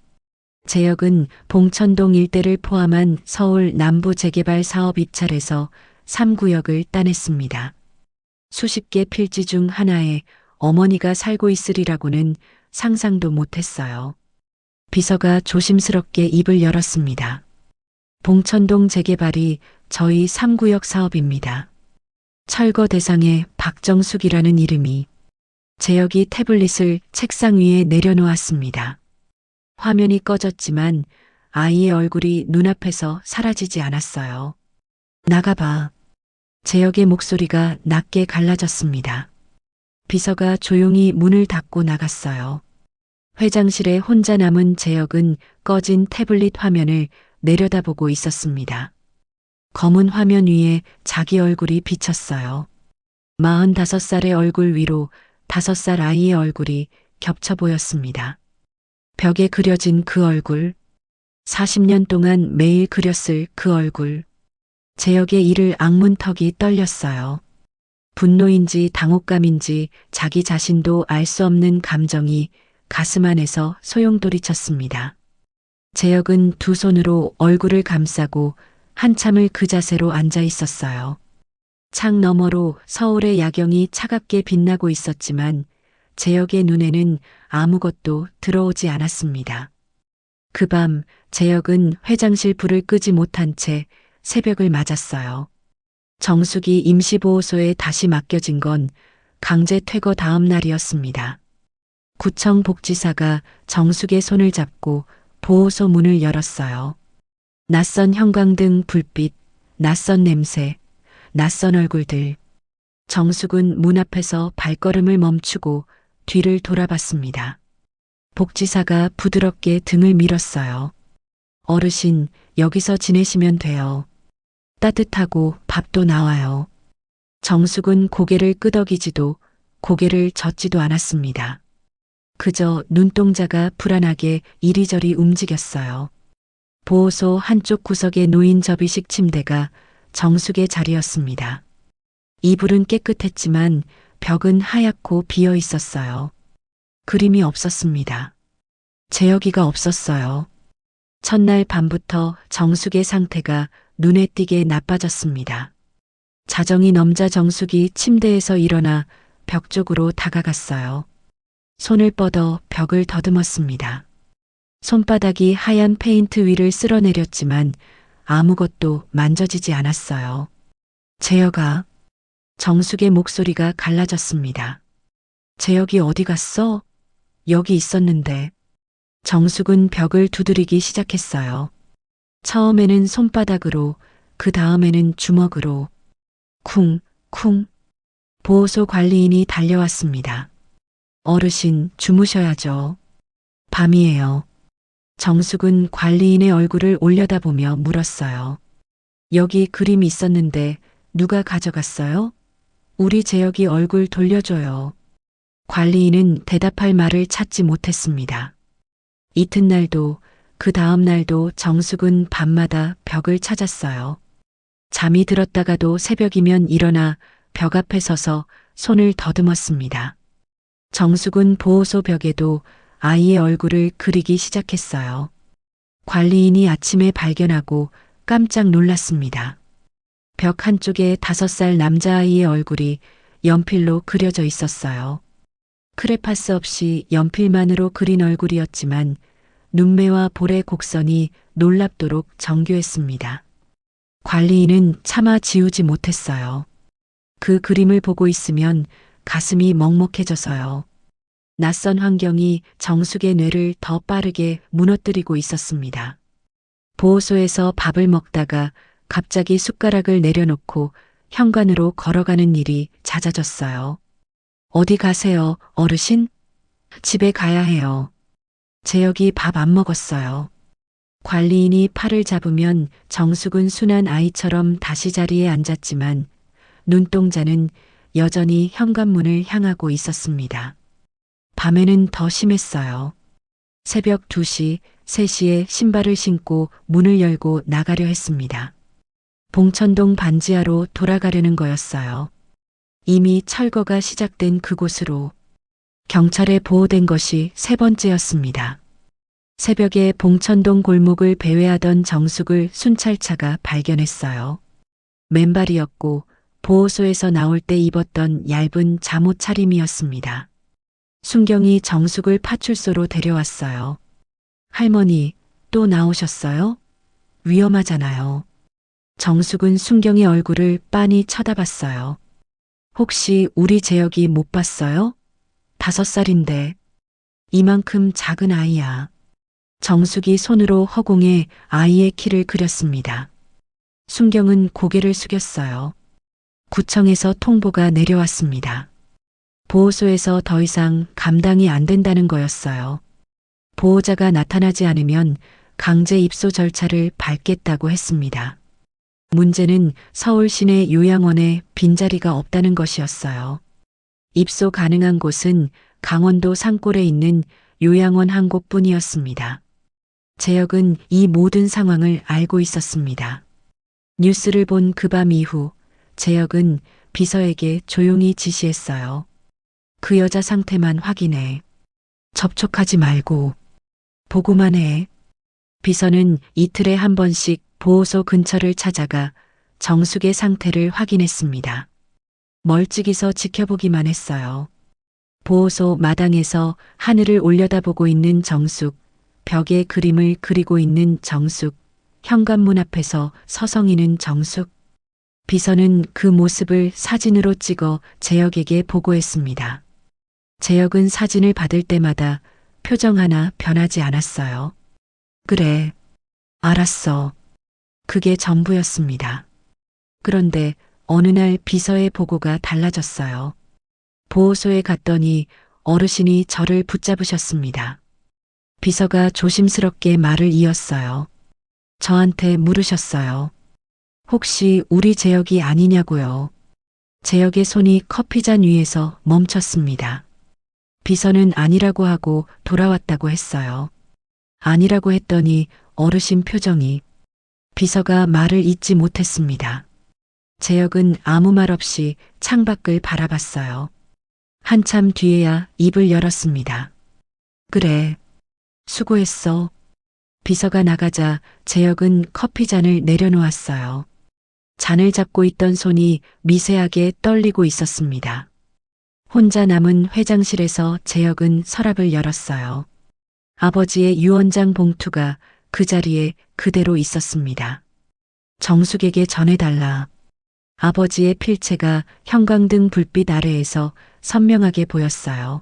재혁은 봉천동 일대를 포함한 서울 남부 재개발 사업 입찰에서 3구역을 따냈습니다. 수십 개 필지 중 하나에 어머니가 살고 있으리라고는 상상도 못했어요. 비서가 조심스럽게 입을 열었습니다. 봉천동 재개발이 저희 3구역 사업입니다. 철거 대상의 박정숙이라는 이름이. 재혁이 태블릿을 책상 위에 내려놓았습니다. 화면이 꺼졌지만 아이의 얼굴이 눈앞에서 사라지지 않았어요. 나가봐. 재혁의 목소리가 낮게 갈라졌습니다. 비서가 조용히 문을 닫고 나갔어요. 회장실에 혼자 남은 재혁은 꺼진 태블릿 화면을 내려다보고 있었습니다. 검은 화면 위에 자기 얼굴이 비쳤어요. 45살의 얼굴 위로 5살 아이의 얼굴이 겹쳐 보였습니다. 벽에 그려진 그 얼굴, 40년 동안 매일 그렸을 그 얼굴. 재혁의 이를 악문 턱이 떨렸어요. 분노인지 당혹감인지 자기 자신도 알 수 없는 감정이 가슴 안에서 소용돌이쳤습니다. 재혁은 두 손으로 얼굴을 감싸고 한참을 그 자세로 앉아 있었어요. 창 너머로 서울의 야경이 차갑게 빛나고 있었지만 재혁의 눈에는 아무것도 들어오지 않았습니다. 그 밤 재혁은 회장실 불을 끄지 못한 채 새벽을 맞았어요. 정숙이 임시보호소에 다시 맡겨진 건 강제 퇴거 다음 날이었습니다. 구청 복지사가 정숙의 손을 잡고 보호소 문을 열었어요. 낯선 형광등 불빛, 낯선 냄새, 낯선 얼굴들. 정숙은 문 앞에서 발걸음을 멈추고 뒤를 돌아봤습니다. 복지사가 부드럽게 등을 밀었어요. 어르신, 여기서 지내시면 돼요. 따뜻하고 밥도 나와요. 정숙은 고개를 끄덕이지도 고개를 젓지도 않았습니다. 그저 눈동자가 불안하게 이리저리 움직였어요. 보호소 한쪽 구석에 놓인 접이식 침대가 정숙의 자리였습니다. 이불은 깨끗했지만 벽은 하얗고 비어 있었어요. 그림이 없었습니다. 재혁이가 없었어요. 첫날 밤부터 정숙의 상태가 눈에 띄게 나빠졌습니다. 자정이 넘자 정숙이 침대에서 일어나 벽 쪽으로 다가갔어요. 손을 뻗어 벽을 더듬었습니다. 손바닥이 하얀 페인트 위를 쓸어내렸지만 아무것도 만져지지 않았어요. 재혁아. 정숙의 목소리가 갈라졌습니다. 재혁이 어디 갔어? 여기 있었는데. 정숙은 벽을 두드리기 시작했어요. 처음에는 손바닥으로, 그 다음에는 주먹으로. 쿵, 쿵. 보호소 관리인이 달려왔습니다. 어르신, 주무셔야죠. 밤이에요. 정숙은 관리인의 얼굴을 올려다보며 물었어요. 여기 그림이 있었는데 누가 가져갔어요? 우리 재혁이 얼굴 돌려줘요. 관리인은 대답할 말을 찾지 못했습니다. 이튿날도 그 다음 날도 정숙은 밤마다 벽을 찾았어요. 잠이 들었다가도 새벽이면 일어나 벽 앞에 서서 손을 더듬었습니다. 정숙은 보호소 벽에도 아이의 얼굴을 그리기 시작했어요. 관리인이 아침에 발견하고 깜짝 놀랐습니다. 벽 한쪽에 5살 남자아이의 얼굴이 연필로 그려져 있었어요. 크레파스 없이 연필만으로 그린 얼굴이었지만 눈매와 볼의 곡선이 놀랍도록 정교했습니다. 관리인은 차마 지우지 못했어요. 그 그림을 보고 있으면 가슴이 먹먹해져서요. 낯선 환경이 정숙의 뇌를 더 빠르게 무너뜨리고 있었습니다. 보호소에서 밥을 먹다가 갑자기 숟가락을 내려놓고 현관으로 걸어가는 일이 잦아졌어요. 어디 가세요, 어르신? 집에 가야 해요. 재혁이 밥 안 먹었어요. 관리인이 팔을 잡으면 정숙은 순한 아이처럼 다시 자리에 앉았지만 눈동자는 여전히 현관문을 향하고 있었습니다. 밤에는 더 심했어요. 새벽 2시, 3시에 신발을 신고 문을 열고 나가려 했습니다. 봉천동 반지하로 돌아가려는 거였어요. 이미 철거가 시작된 그곳으로. 경찰에 보호된 것이 3번째였습니다. 새벽에 봉천동 골목을 배회하던 정숙을 순찰차가 발견했어요. 맨발이었고 보호소에서 나올 때 입었던 얇은 잠옷 차림이었습니다. 순경이 정숙을 파출소로 데려왔어요. 할머니, 또 나오셨어요? 위험하잖아요. 정숙은 순경의 얼굴을 빤히 쳐다봤어요. 혹시 우리 재혁이 못 봤어요? 5살인데. 이만큼 작은 아이야. 정숙이 손으로 허공에 아이의 키를 그렸습니다. 순경은 고개를 숙였어요. 구청에서 통보가 내려왔습니다. 보호소에서 더 이상 감당이 안 된다는 거였어요. 보호자가 나타나지 않으면 강제 입소 절차를 밟겠다고 했습니다. 문제는 서울 시내 요양원에 빈자리가 없다는 것이었어요. 입소 가능한 곳은 강원도 산골에 있는 요양원 한 곳뿐이었습니다. 재혁은 이 모든 상황을 알고 있었습니다. 뉴스를 본 그 밤 이후 재혁은 비서에게 조용히 지시했어요. 그 여자 상태만 확인해. 접촉하지 말고. 보고만 해. 비서는 이틀에 한 번씩 보호소 근처를 찾아가 정숙의 상태를 확인했습니다. 멀찍이서 지켜보기만 했어요. 보호소 마당에서 하늘을 올려다보고 있는 정숙, 벽에 그림을 그리고 있는 정숙, 현관문 앞에서 서성이는 정숙. 비서는 그 모습을 사진으로 찍어 재혁에게 보고했습니다. 재혁은 사진을 받을 때마다 표정 하나 변하지 않았어요. 그래, 알았어. 그게 전부였습니다. 그런데 어느 날 비서의 보고가 달라졌어요. 보호소에 갔더니 어르신이 저를 붙잡으셨습니다. 비서가 조심스럽게 말을 이었어요. 저한테 물으셨어요. 혹시 우리 재혁이 아니냐고요. 재혁의 손이 커피잔 위에서 멈췄습니다. 비서는 아니라고 하고 돌아왔다고 했어요. 아니라고 했더니 어르신 표정이. 비서가 말을 잇지 못했습니다. 재혁은 아무 말 없이 창밖을 바라봤어요. 한참 뒤에야 입을 열었습니다. 그래, 수고했어. 비서가 나가자 재혁은 커피잔을 내려놓았어요. 잔을 잡고 있던 손이 미세하게 떨리고 있었습니다. 혼자 남은 회장실에서 재혁은 서랍을 열었어요. 아버지의 유언장 봉투가 그 자리에 그대로 있었습니다. 정숙에게 전해달라. 아버지의 필체가 형광등 불빛 아래에서 선명하게 보였어요.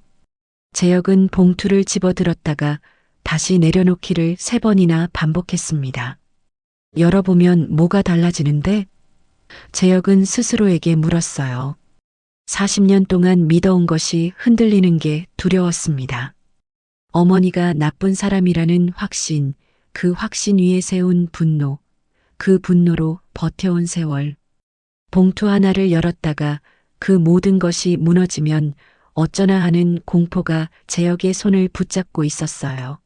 재혁은 봉투를 집어들었다가 다시 내려놓기를 3번이나 반복했습니다. 열어보면 뭐가 달라지는데? 재혁은 스스로에게 물었어요. 40년 동안 믿어온 것이 흔들리는 게 두려웠습니다. 어머니가 나쁜 사람이라는 확신, 그 확신 위에 세운 분노, 그 분노로 버텨온 세월. 봉투 하나를 열었다가 그 모든 것이 무너지면 어쩌나 하는 공포가 재혁의 손을 붙잡고 있었어요.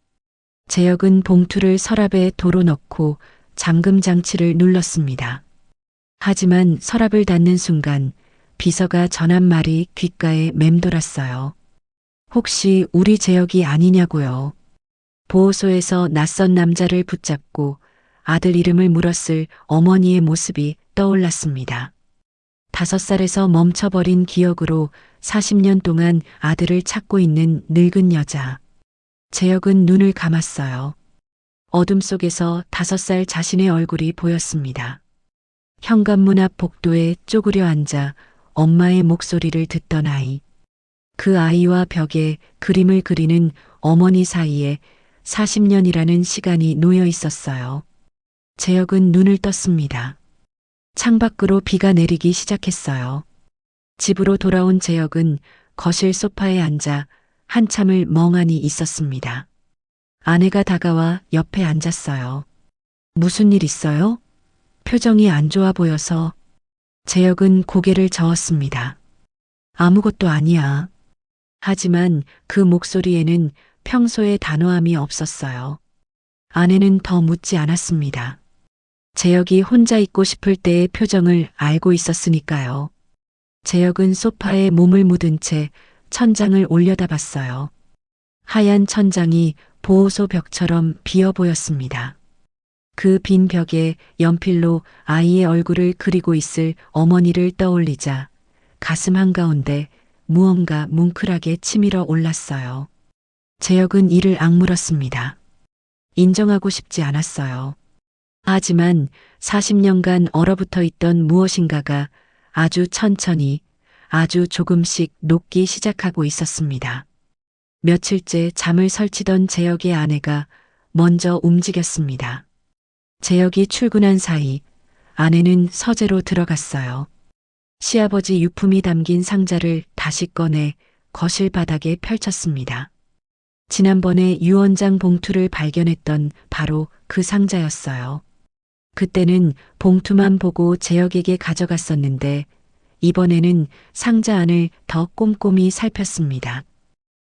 재혁은 봉투를 서랍에 도로 넣고 잠금 장치를 눌렀습니다. 하지만 서랍을 닫는 순간 비서가 전한 말이 귓가에 맴돌았어요. 혹시 우리 재혁이 아니냐고요. 보호소에서 낯선 남자를 붙잡고 아들 이름을 물었을 어머니의 모습이 떠올랐습니다. 5살에서 멈춰버린 기억으로 40년 동안 아들을 찾고 있는 늙은 여자. 재혁은 눈을 감았어요. 어둠 속에서 5살 자신의 얼굴이 보였습니다. 현관문 앞 복도에 쪼그려 앉아 엄마의 목소리를 듣던 아이. 그 아이와 벽에 그림을 그리는 어머니 사이에 40년이라는 시간이 놓여 있었어요. 재혁은 눈을 떴습니다. 창밖으로 비가 내리기 시작했어요. 집으로 돌아온 재혁은 거실 소파에 앉아 한참을 멍하니 있었습니다. 아내가 다가와 옆에 앉았어요. 무슨 일 있어요? 표정이 안 좋아 보여서. 재혁은 고개를 저었습니다. 아무것도 아니야. 하지만 그 목소리에는 평소의 단호함이 없었어요. 아내는 더 묻지 않았습니다. 재혁이 혼자 있고 싶을 때의 표정을 알고 있었으니까요. 재혁은 소파에 몸을 묻은 채 천장을 올려다봤어요. 하얀 천장이 보호소 벽처럼 비어 보였습니다. 그 빈 벽에 연필로 아이의 얼굴을 그리고 있을 어머니를 떠올리자 가슴 한가운데 무언가 뭉클하게 치밀어 올랐어요. 재혁은 이를 악물었습니다. 인정하고 싶지 않았어요. 하지만 40년간 얼어붙어 있던 무엇인가가 아주 천천히, 아주 조금씩 녹기 시작하고 있었습니다. 며칠째 잠을 설치던 재혁의 아내가 먼저 움직였습니다. 재혁이 출근한 사이 아내는 서재로 들어갔어요. 시아버지 유품이 담긴 상자를 다시 꺼내 거실 바닥에 펼쳤습니다. 지난번에 유언장 봉투를 발견했던 바로 그 상자였어요. 그때는 봉투만 보고 재혁에게 가져갔었는데 이번에는 상자 안을 더 꼼꼼히 살폈습니다.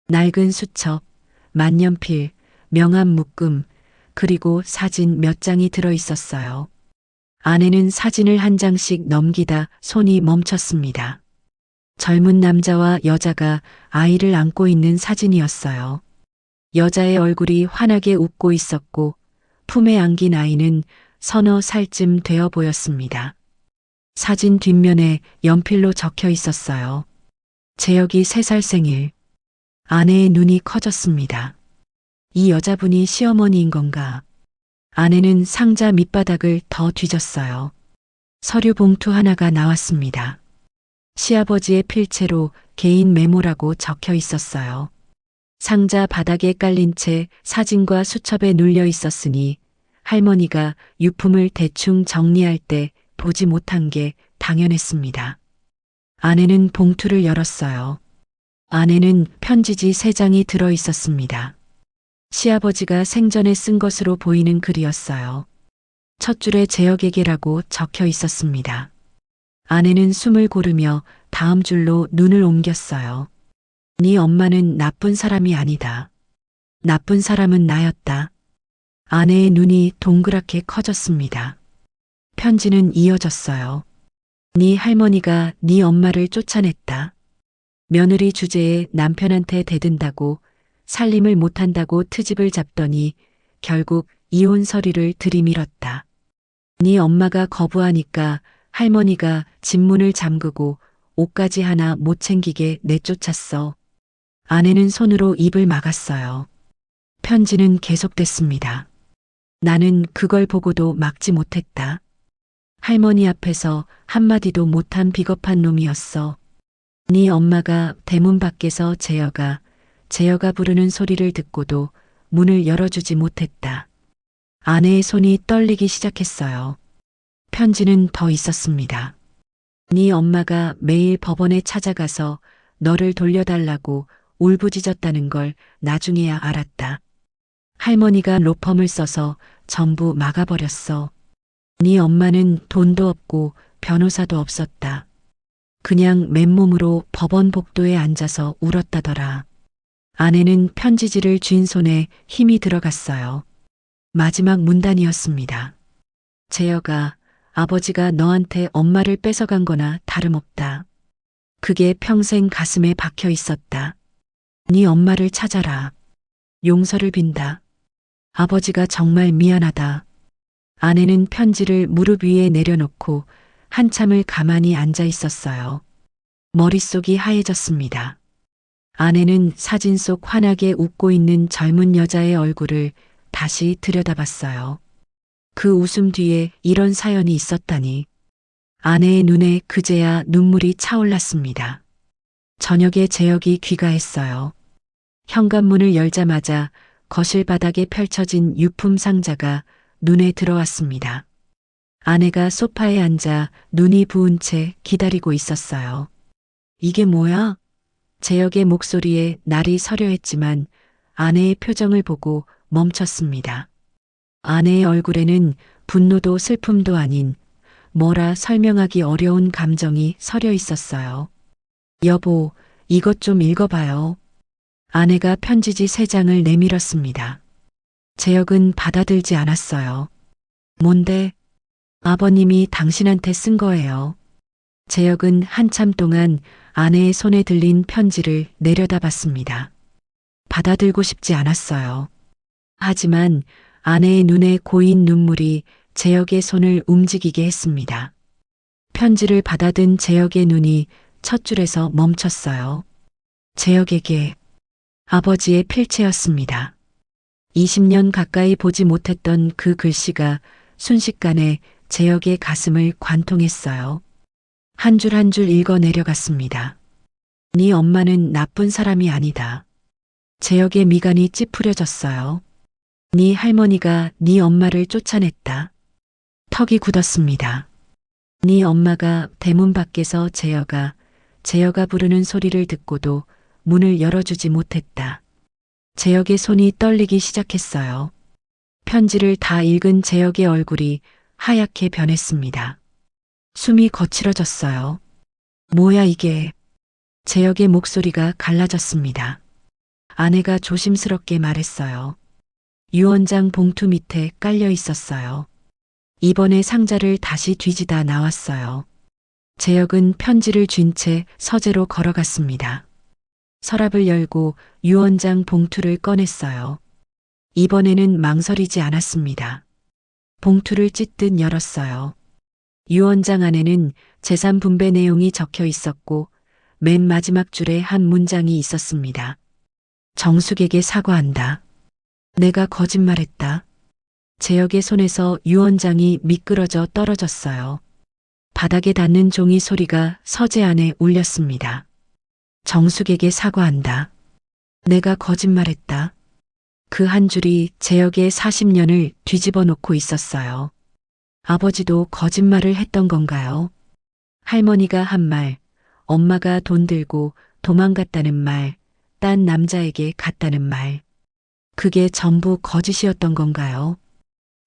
낡은 수첩, 만년필, 명함 묶음, 그리고 사진 몇 장이 들어 있었어요. 아내는 사진을 한 장씩 넘기다 손이 멈췄습니다. 젊은 남자와 여자가 아이를 안고 있는 사진이었어요. 여자의 얼굴이 환하게 웃고 있었고 품에 안긴 아이는 서너 살쯤 되어 보였습니다. 사진 뒷면에 연필로 적혀 있었어요. 재혁이 3살 생일. 아내의 눈이 커졌습니다. 이 여자분이 시어머니인 건가? 아내는 상자 밑바닥을 더 뒤졌어요. 서류 봉투 하나가 나왔습니다. 시아버지의 필체로 개인 메모라고 적혀 있었어요. 상자 바닥에 깔린 채 사진과 수첩에 눌려 있었으니 할머니가 유품을 대충 정리할 때 보지 못한 게 당연했습니다. 아내는 봉투를 열었어요. 안에는 편지지 3장이 들어 있었습니다. 시아버지가 생전에 쓴 것으로 보이는 글이었어요. 첫 줄에 재혁에게라고 적혀 있었습니다. 아내는 숨을 고르며 다음 줄로 눈을 옮겼어요. 네 엄마는 나쁜 사람이 아니다. 나쁜 사람은 나였다. 아내의 눈이 동그랗게 커졌습니다. 편지는 이어졌어요. 네 할머니가 네 엄마를 쫓아냈다. 며느리 주제에 남편한테 대든다고 살림을 못한다고 트집을 잡더니 결국 이혼 서류를 들이밀었다. 네 엄마가 거부하니까 할머니가 집문을 잠그고 옷까지 하나 못 챙기게 내쫓았어. 아내는 손으로 입을 막았어요. 편지는 계속됐습니다. 나는 그걸 보고도 막지 못했다. 할머니 앞에서 한마디도 못한 비겁한 놈이었어. 네 엄마가 대문 밖에서 재혁아 부르는 소리를 듣고도 문을 열어주지 못했다. 아내의 손이 떨리기 시작했어요. 편지는 더 있었습니다. 네 엄마가 매일 법원에 찾아가서 너를 돌려달라고 울부짖었다는 걸 나중에야 알았다. 할머니가 로펌을 써서 전부 막아버렸어. 네 엄마는 돈도 없고 변호사도 없었다. 그냥 맨몸으로 법원 복도에 앉아서 울었다더라. 아내는 편지지를 쥔 손에 힘이 들어갔어요. 마지막 문단이었습니다. 재혁아, 아버지가 너한테 엄마를 뺏어간 거나 다름없다. 그게 평생 가슴에 박혀 있었다. 네 엄마를 찾아라. 용서를 빈다. 아버지가 정말 미안하다. 아내는 편지를 무릎 위에 내려놓고 한참을 가만히 앉아 있었어요. 머릿속이 하얘졌습니다. 아내는 사진 속 환하게 웃고 있는 젊은 여자의 얼굴을 다시 들여다봤어요. 그 웃음 뒤에 이런 사연이 있었다니. 아내의 눈에 그제야 눈물이 차올랐습니다. 저녁에 재혁이 귀가했어요. 현관문을 열자마자 거실 바닥에 펼쳐진 유품 상자가 눈에 들어왔습니다. 아내가 소파에 앉아 눈이 부은 채 기다리고 있었어요. 이게 뭐야? 재혁의 목소리에 날이 서려했지만 아내의 표정을 보고 멈췄습니다. 아내의 얼굴에는 분노도 슬픔도 아닌 뭐라 설명하기 어려운 감정이 서려 있었어요. 여보, 이것 좀 읽어봐요. 아내가 편지지 3장을 내밀었습니다. 재혁은 받아들지 않았어요. 뭔데? 아버님이 당신한테 쓴 거예요. 재혁은 한참 동안 아내의 손에 들린 편지를 내려다봤습니다. 받아들고 싶지 않았어요. 하지만 아내의 눈에 고인 눈물이 재혁의 손을 움직이게 했습니다. 편지를 받아든 재혁의 눈이 첫 줄에서 멈췄어요. 재혁에게 아버지의 필체였습니다. 20년 가까이 보지 못했던 그 글씨가 순식간에 재혁의 가슴을 관통했어요. 한 줄 한 줄 읽어 내려갔습니다. 네 엄마는 나쁜 사람이 아니다. 재혁의 미간이 찌푸려졌어요. 네 할머니가 네 엄마를 쫓아냈다. 턱이 굳었습니다. 네 엄마가 대문 밖에서 재혁아 부르는 소리를 듣고도 문을 열어주지 못했다. 재혁의 손이 떨리기 시작했어요. 편지를 다 읽은 재혁의 얼굴이 하얗게 변했습니다. 숨이 거칠어졌어요. 뭐야 이게? 재혁의 목소리가 갈라졌습니다. 아내가 조심스럽게 말했어요. 유언장 봉투 밑에 깔려 있었어요. 이번에 상자를 다시 뒤지다 나왔어요. 재혁은 편지를 쥔 채 서재로 걸어갔습니다. 서랍을 열고 유언장 봉투를 꺼냈어요. 이번에는 망설이지 않았습니다. 봉투를 찢듯 열었어요. 유언장 안에는 재산 분배 내용이 적혀 있었고 맨 마지막 줄에 한 문장이 있었습니다. 정숙에게 사과한다. 내가 거짓말했다. 재혁의 손에서 유언장이 미끄러져 떨어졌어요. 바닥에 닿는 종이 소리가 서재 안에 울렸습니다. 정숙에게 사과한다. 내가 거짓말했다. 그 한 줄이 재혁의 40년을 뒤집어 놓고 있었어요. 아버지도 거짓말을 했던 건가요? 할머니가 한 말, 엄마가 돈 들고 도망갔다는 말, 딴 남자에게 갔다는 말. 그게 전부 거짓이었던 건가요?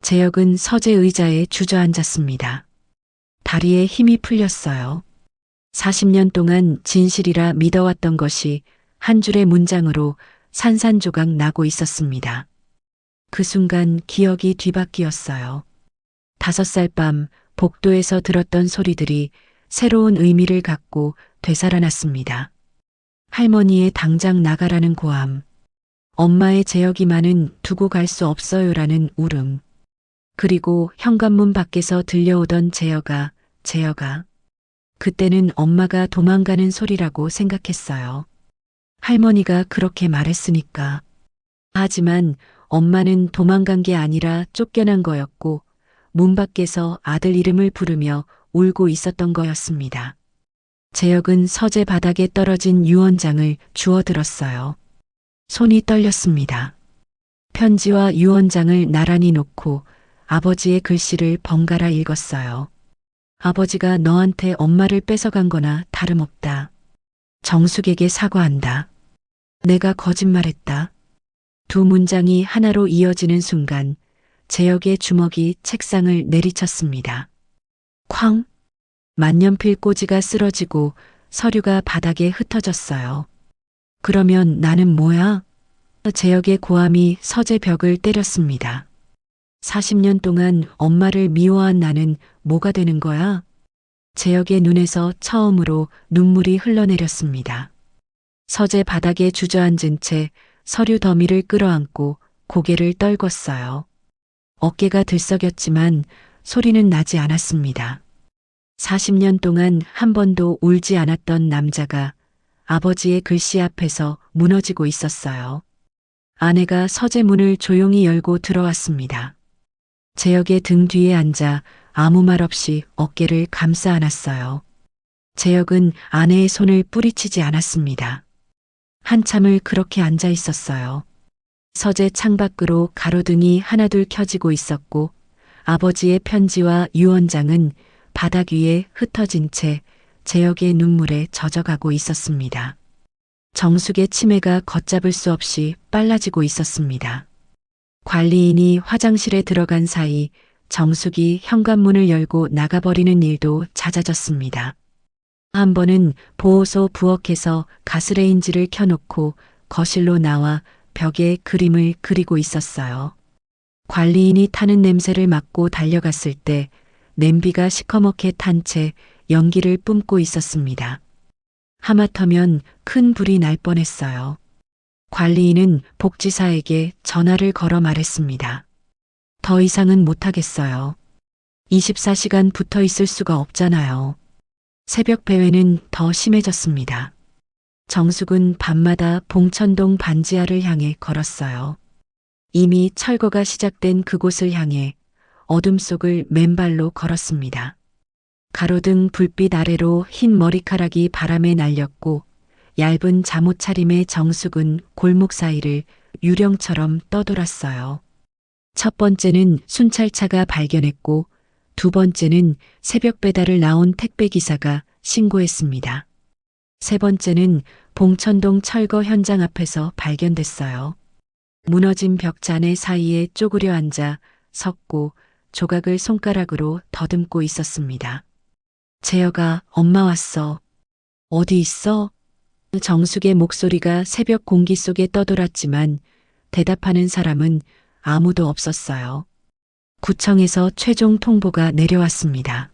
재혁은 서재 의자에 주저앉았습니다. 다리에 힘이 풀렸어요. 40년 동안 진실이라 믿어왔던 것이 한 줄의 문장으로 산산조각 나고 있었습니다. 그 순간 기억이 뒤바뀌었어요. 5살 밤 복도에서 들었던 소리들이 새로운 의미를 갖고 되살아났습니다. 할머니의 당장 나가라는 고함, 엄마의 재혁이만은 두고 갈 수 없어요라는 울음, 그리고 현관문 밖에서 들려오던 재혁아. 그때는 엄마가 도망가는 소리라고 생각했어요. 할머니가 그렇게 말했으니까. 하지만 엄마는 도망간 게 아니라 쫓겨난 거였고 문 밖에서 아들 이름을 부르며 울고 있었던 거였습니다. 재혁은 서재 바닥에 떨어진 유언장을 주워들었어요. 손이 떨렸습니다. 편지와 유언장을 나란히 놓고 아버지의 글씨를 번갈아 읽었어요. 아버지가 너한테 엄마를 뺏어간 거나 다름없다. 정숙에게 사과한다. 내가 거짓말했다. 두 문장이 하나로 이어지는 순간 재혁의 주먹이 책상을 내리쳤습니다. 쾅! 만년필 꽂이가 쓰러지고 서류가 바닥에 흩어졌어요. 그러면 나는 뭐야? 재혁의 고함이 서재 벽을 때렸습니다. 40년 동안 엄마를 미워한 나는 뭐가 되는 거야? 재혁의 눈에서 처음으로 눈물이 흘러내렸습니다. 서재 바닥에 주저앉은 채 서류 더미를 끌어안고 고개를 떨궜어요. 어깨가 들썩였지만 소리는 나지 않았습니다. 40년 동안 한 번도 울지 않았던 남자가 아버지의 글씨 앞에서 무너지고 있었어요. 아내가 서재 문을 조용히 열고 들어왔습니다. 재혁의 등 뒤에 앉아 아무 말 없이 어깨를 감싸 안았어요. 재혁은 아내의 손을 뿌리치지 않았습니다. 한참을 그렇게 앉아 있었어요. 서재 창밖으로 가로등이 하나둘 켜지고 있었고 아버지의 편지와 유언장은 바닥 위에 흩어진 채 재혁의 눈물에 젖어가고 있었습니다. 정숙의 치매가 걷잡을 수 없이 빨라지고 있었습니다. 관리인이 화장실에 들어간 사이 정숙이 현관문을 열고 나가버리는 일도 잦아졌습니다. 한 번은 보호소 부엌에서 가스레인지를 켜놓고 거실로 나와 벽에 그림을 그리고 있었어요. 관리인이 타는 냄새를 맡고 달려갔을 때 냄비가 시커멓게 탄 채 연기를 뿜고 있었습니다. 하마터면 큰 불이 날 뻔했어요. 관리인은 복지사에게 전화를 걸어 말했습니다. 더 이상은 못하겠어요. 24시간 붙어 있을 수가 없잖아요. 새벽 배회는 더 심해졌습니다. 정숙은 밤마다 봉천동 반지하를 향해 걸었어요. 이미 철거가 시작된 그곳을 향해 어둠 속을 맨발로 걸었습니다. 가로등 불빛 아래로 흰 머리카락이 바람에 날렸고 얇은 잠옷 차림의 정숙은 골목 사이를 유령처럼 떠돌았어요. 첫 번째는 순찰차가 발견했고 두 번째는 새벽 배달을 나온 택배기사가 신고했습니다. 세 번째는 봉천동 철거 현장 앞에서 발견됐어요. 무너진 벽잔해 사이에 쪼그려 앉아 섰고 조각을 손가락으로 더듬고 있었습니다. 재혁아, 엄마 왔어. 어디 있어? 정숙의 목소리가 새벽 공기 속에 떠돌았지만 대답하는 사람은 아무도 없었어요. 구청에서 최종 통보가 내려왔습니다.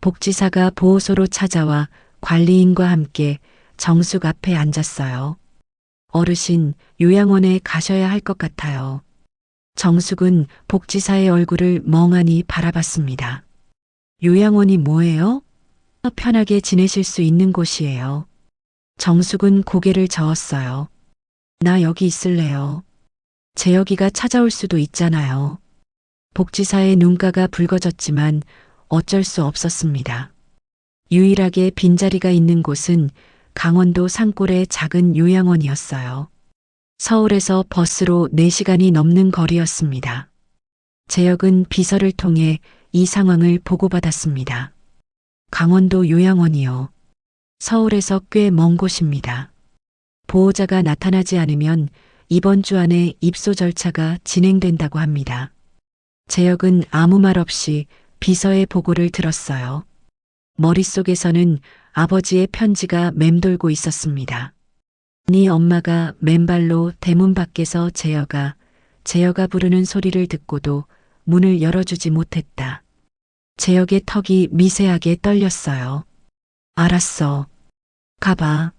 복지사가 보호소로 찾아와 관리인과 함께 정숙 앞에 앉았어요. 어르신, 요양원에 가셔야 할 것 같아요. 정숙은 복지사의 얼굴을 멍하니 바라봤습니다. 요양원이 뭐예요? 편하게 지내실 수 있는 곳이에요. 정숙은 고개를 저었어요. 나 여기 있을래요. 재혁이가 찾아올 수도 있잖아요. 복지사의 눈가가 붉어졌지만 어쩔 수 없었습니다. 유일하게 빈자리가 있는 곳은 강원도 산골의 작은 요양원이었어요. 서울에서 버스로 4시간이 넘는 거리였습니다. 재혁은 비서를 통해 이 상황을 보고받았습니다. 강원도 요양원이요. 서울에서 꽤 먼 곳입니다. 보호자가 나타나지 않으면 이번 주 안에 입소 절차가 진행된다고 합니다. 재혁은 아무 말 없이 비서의 보고를 들었어요. 머릿속에서는 아버지의 편지가 맴돌고 있었습니다. 네 엄마가 맨발로 대문 밖에서 재혁아 부르는 소리를 듣고도 문을 열어주지 못했다. 재혁의 턱이 미세하게 떨렸어요. 알았어. 가봐.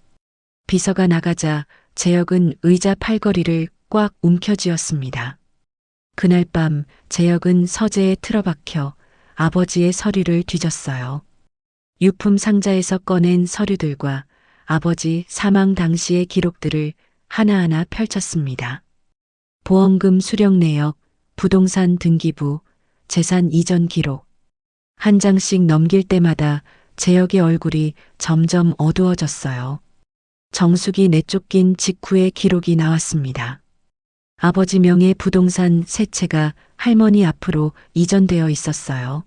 비서가 나가자 재혁은 의자 팔걸이를 꽉 움켜쥐었습니다. 그날 밤 재혁은 서재에 틀어박혀 아버지의 서류를 뒤졌어요. 유품 상자에서 꺼낸 서류들과 아버지 사망 당시의 기록들을 하나하나 펼쳤습니다. 보험금 수령 내역, 부동산 등기부, 재산 이전 기록. 한 장씩 넘길 때마다 재혁의 얼굴이 점점 어두워졌어요. 정숙이 내쫓긴 직후의 기록이 나왔습니다. 아버지 명의 부동산 3채가 할머니 앞으로 이전되어 있었어요.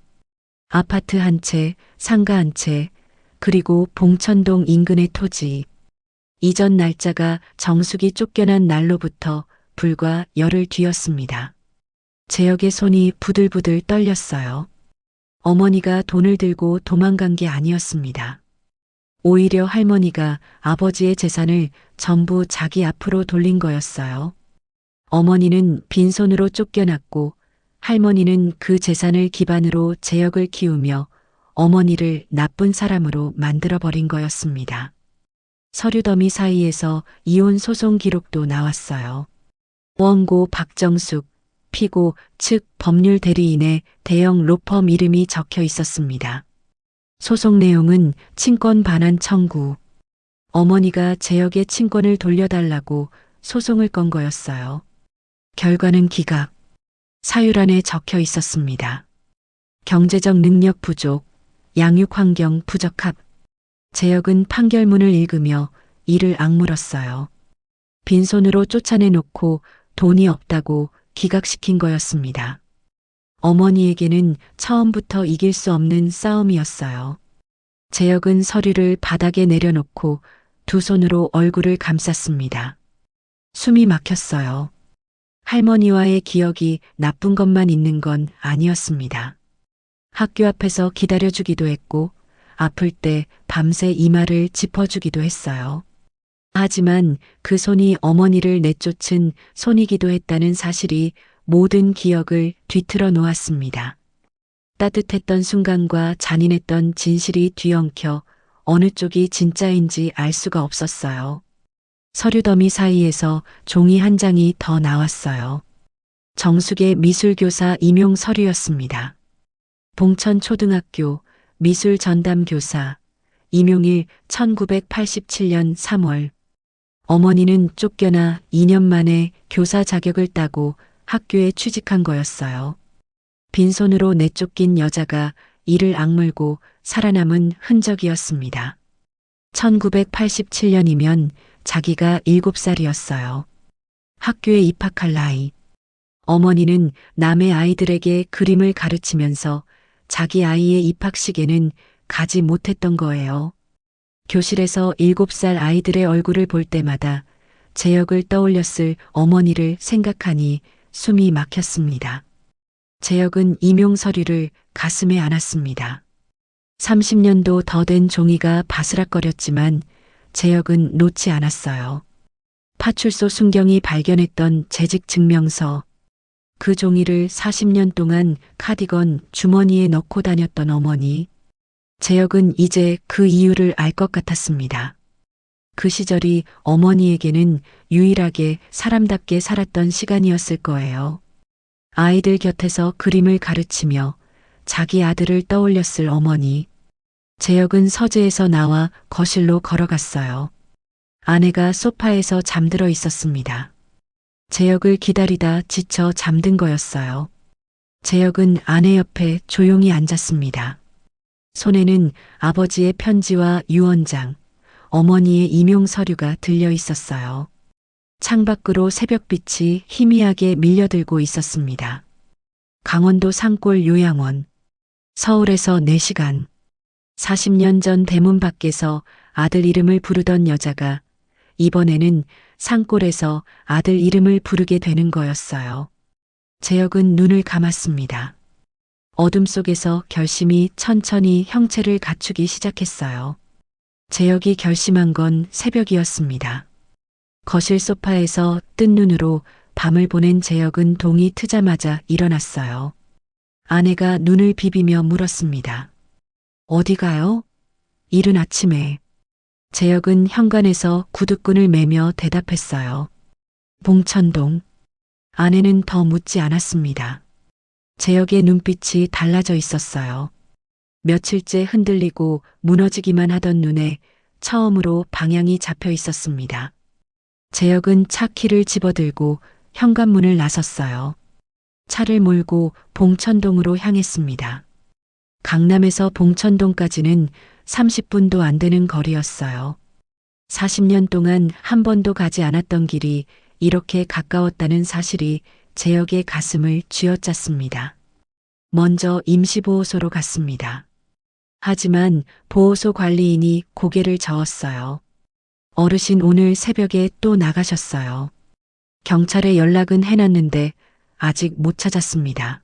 아파트 한 채, 상가 한 채, 그리고 봉천동 인근의 토지. 이전 날짜가 정숙이 쫓겨난 날로부터 불과 열흘 뒤였습니다. 재혁의 손이 부들부들 떨렸어요. 어머니가 돈을 들고 도망간 게 아니었습니다. 오히려 할머니가 아버지의 재산을 전부 자기 앞으로 돌린 거였어요. 어머니는 빈손으로 쫓겨났고 할머니는 그 재산을 기반으로 재혁을 키우며 어머니를 나쁜 사람으로 만들어버린 거였습니다. 서류 더미 사이에서 이혼 소송 기록도 나왔어요. 원고 박정숙, 피고 측 법률 대리인의 대형 로펌 이름이 적혀 있었습니다. 소송 내용은 친권 반환 청구. 어머니가 재혁의 친권을 돌려달라고 소송을 건 거였어요. 결과는 기각. 사유란에 적혀 있었습니다. 경제적 능력 부족, 양육 환경 부적합. 재혁은 판결문을 읽으며 이를 악물었어요. 빈손으로 쫓아내놓고 돈이 없다고 기각시킨 거였습니다. 어머니에게는 처음부터 이길 수 없는 싸움이었어요. 재혁은 서류를 바닥에 내려놓고 두 손으로 얼굴을 감쌌습니다. 숨이 막혔어요. 할머니와의 기억이 나쁜 것만 있는 건 아니었습니다. 학교 앞에서 기다려주기도 했고, 아플 때 밤새 이마를 짚어주기도 했어요. 하지만 그 손이 어머니를 내쫓은 손이기도 했다는 사실이 모든 기억을 뒤틀어 놓았습니다. 따뜻했던 순간과 잔인했던 진실이 뒤엉켜 어느 쪽이 진짜인지 알 수가 없었어요. 서류 더미 사이에서 종이 한 장이 더 나왔어요. 정숙의 미술교사 임용 서류였습니다. 봉천초등학교 미술 전담 교사 임용일 1987년 3월. 어머니는 쫓겨나 2년 만에 교사 자격을 따고 학교에 취직한 거였어요. 빈손으로 내쫓긴 여자가 이를 악물고 살아남은 흔적이었습니다. 1987년이면 자기가 7살이었어요. 학교에 입학할 나이. 어머니는 남의 아이들에게 그림을 가르치면서 자기 아이의 입학식에는 가지 못했던 거예요. 교실에서 7살 아이들의 얼굴을 볼 때마다 재혁을 떠올렸을 어머니를 생각하니 숨이 막혔습니다. 재혁은 임용 서류를 가슴에 안았습니다. 30년도 더 된 종이가 바스락거렸지만 재혁은 놓지 않았어요. 파출소 순경이 발견했던 재직 증명서. 그 종이를 40년 동안 카디건 주머니에 넣고 다녔던 어머니. 재혁은 이제 그 이유를 알 것 같았습니다. 그 시절이 어머니에게는 유일하게 사람답게 살았던 시간이었을 거예요. 아이들 곁에서 그림을 가르치며 자기 아들을 떠올렸을 어머니. 재혁은 서재에서 나와 거실로 걸어갔어요. 아내가 소파에서 잠들어 있었습니다. 재혁을 기다리다 지쳐 잠든 거였어요. 재혁은 아내 옆에 조용히 앉았습니다. 손에는 아버지의 편지와 유언장, 어머니의 임용 서류가 들려 있었어요. 창밖으로 새벽빛이 희미하게 밀려들고 있었습니다. 강원도 산골 요양원. 서울에서 4시간. 40년 전 대문 밖에서 아들 이름을 부르던 여자가 이번에는 산골에서 아들 이름을 부르게 되는 거였어요. 재혁은 눈을 감았습니다. 어둠 속에서 결심이 천천히 형체를 갖추기 시작했어요. 재혁이 결심한 건 새벽이었습니다. 거실 소파에서 뜬 눈으로 밤을 보낸 재혁은 동이 트자마자 일어났어요. 아내가 눈을 비비며 물었습니다. 어디 가요? 이른 아침에. 재혁은 현관에서 구두끈을 매며 대답했어요. 봉천동. 아내는 더 묻지 않았습니다. 재혁의 눈빛이 달라져 있었어요. 며칠째 흔들리고 무너지기만 하던 눈에 처음으로 방향이 잡혀 있었습니다. 재혁은 차 키를 집어들고 현관문을 나섰어요. 차를 몰고 봉천동으로 향했습니다. 강남에서 봉천동까지는 30분도 안 되는 거리였어요. 40년 동안 한 번도 가지 않았던 길이 이렇게 가까웠다는 사실이 재혁의 가슴을 쥐어짰습니다. 먼저 임시보호소로 갔습니다. 하지만 보호소 관리인이 고개를 저었어요. 어르신 오늘 새벽에 또 나가셨어요. 경찰에 연락은 해놨는데 아직 못 찾았습니다.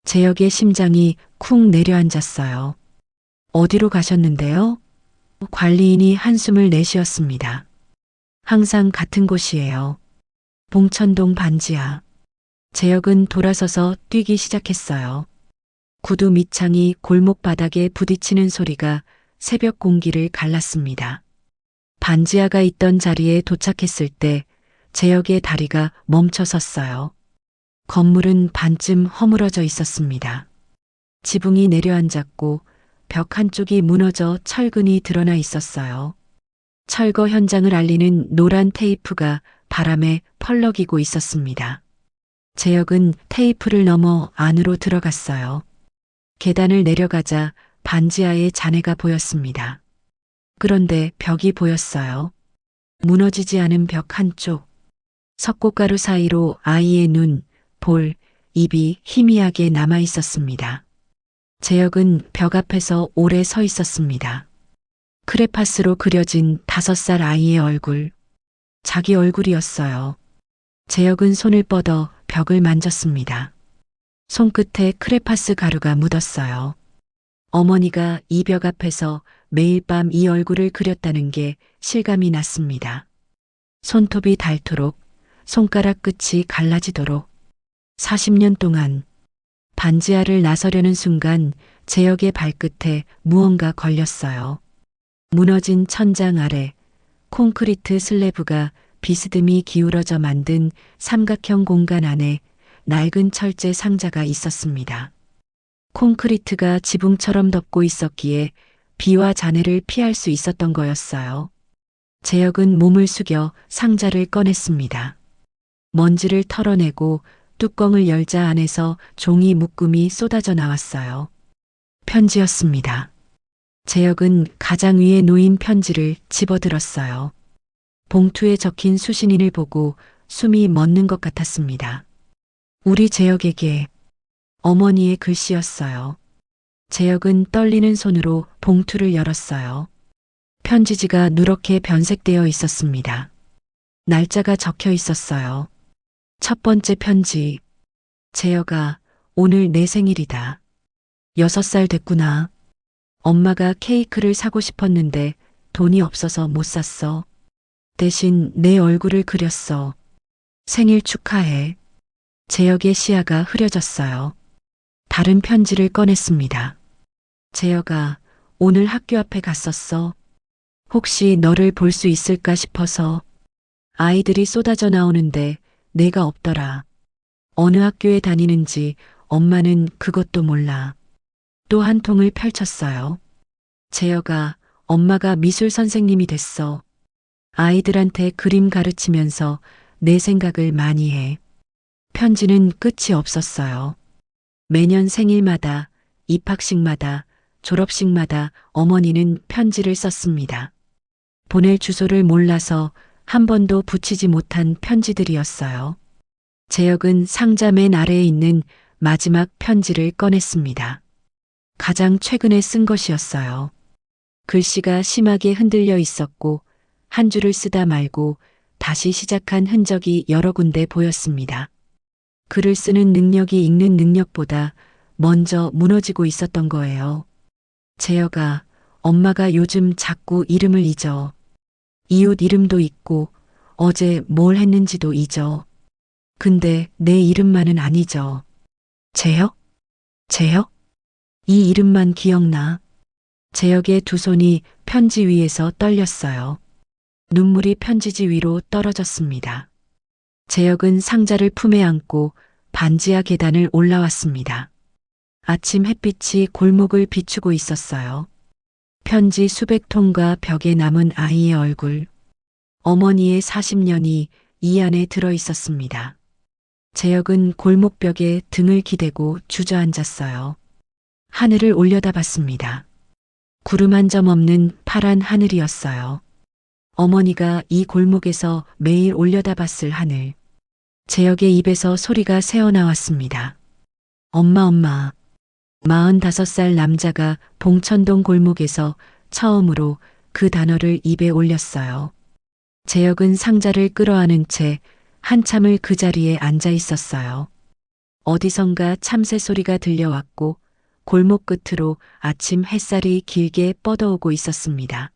재혁의 심장이 쿵 내려앉았어요. 어디로 가셨는데요? 관리인이 한숨을 내쉬었습니다. 항상 같은 곳이에요. 봉천동 반지하. 재혁은 돌아서서 뛰기 시작했어요. 구두 밑창이 골목 바닥에 부딪히는 소리가 새벽 공기를 갈랐습니다. 반지하가 있던 자리에 도착했을 때 재혁의 다리가 멈춰 섰어요. 건물은 반쯤 허물어져 있었습니다. 지붕이 내려앉았고 벽 한쪽이 무너져 철근이 드러나 있었어요. 철거 현장을 알리는 노란 테이프가 바람에 펄럭이고 있었습니다. 재혁은 테이프를 넘어 안으로 들어갔어요. 계단을 내려가자 반지하의 잔해가 보였습니다. 그런데 벽이 보였어요. 무너지지 않은 벽 한쪽. 석고가루 사이로 아이의 눈, 볼, 입이 희미하게 남아 있었습니다. 재혁은 벽 앞에서 오래 서 있었습니다. 크레파스로 그려진 5살 아이의 얼굴. 자기 얼굴이었어요. 재혁은 손을 뻗어 벽을 만졌습니다. 손끝에 크레파스 가루가 묻었어요. 어머니가 이 벽 앞에서 매일 밤 이 얼굴을 그렸다는 게 실감이 났습니다. 손톱이 닳도록, 손가락 끝이 갈라지도록 40년 동안 반지하를 나서려는 순간 재혁의 발끝에 무언가 걸렸어요. 무너진 천장 아래 콘크리트 슬래브가 비스듬히 기울어져 만든 삼각형 공간 안에 낡은 철제 상자가 있었습니다. 콘크리트가 지붕처럼 덮고 있었기에 비와 잔해를 피할 수 있었던 거였어요. 재혁은 몸을 숙여 상자를 꺼냈습니다. 먼지를 털어내고 뚜껑을 열자 안에서 종이 묶음이 쏟아져 나왔어요. 편지였습니다. 재혁은 가장 위에 놓인 편지를 집어들었어요. 봉투에 적힌 수신인을 보고 숨이 멎는 것 같았습니다. 우리 재혁에게 어머니의 글씨였어요. 재혁은 떨리는 손으로 봉투를 열었어요. 편지지가 누렇게 변색되어 있었습니다. 날짜가 적혀 있었어요. 첫 번째 편지. 재혁아, 오늘 내 생일이다. 6살 됐구나. 엄마가 케이크를 사고 싶었는데 돈이 없어서 못 샀어. 대신 내 얼굴을 그렸어. 생일 축하해. 재혁의 시야가 흐려졌어요. 다른 편지를 꺼냈습니다. 재혁아, 오늘 학교 앞에 갔었어. 혹시 너를 볼 수 있을까 싶어서. 아이들이 쏟아져 나오는데 내가 없더라. 어느 학교에 다니는지 엄마는 그것도 몰라. 또 한 통을 펼쳤어요. 재혁아, 엄마가 미술 선생님이 됐어. 아이들한테 그림 가르치면서 내 생각을 많이 해. 편지는 끝이 없었어요. 매년 생일마다, 입학식마다, 졸업식마다 어머니는 편지를 썼습니다. 보낼 주소를 몰라서 한 번도 붙이지 못한 편지들이었어요. 재혁은 상자 맨 아래에 있는 마지막 편지를 꺼냈습니다. 가장 최근에 쓴 것이었어요. 글씨가 심하게 흔들려 있었고 한 줄을 쓰다 말고 다시 시작한 흔적이 여러 군데 보였습니다. 글을 쓰는 능력이 읽는 능력보다 먼저 무너지고 있었던 거예요. 재혁아, 엄마가 요즘 자꾸 이름을 잊어. 이웃 이름도 잊고 어제 뭘 했는지도 잊어. 근데 내 이름만은 안 잊어. 재혁? 재혁? 이 이름만 기억나. 재혁의 두 손이 편지 위에서 떨렸어요. 눈물이 편지지 위로 떨어졌습니다. 재혁은 상자를 품에 안고 반지하 계단을 올라왔습니다. 아침 햇빛이 골목을 비추고 있었어요. 편지 수백 통과 벽에 남은 아이의 얼굴. 어머니의 40년이 이 안에 들어 있었습니다. 재혁은 골목벽에 등을 기대고 주저앉았어요. 하늘을 올려다봤습니다. 구름 한 점 없는 파란 하늘이었어요. 어머니가 이 골목에서 매일 올려다봤을 하늘. 재혁의 입에서 소리가 새어나왔습니다. 엄마, 엄마. 45살 남자가 봉천동 골목에서 처음으로 그 단어를 입에 올렸어요. 재혁은 상자를 끌어안은 채 한참을 그 자리에 앉아 있었어요. 어디선가 참새 소리가 들려왔고 골목 끝으로 아침 햇살이 길게 뻗어오고 있었습니다.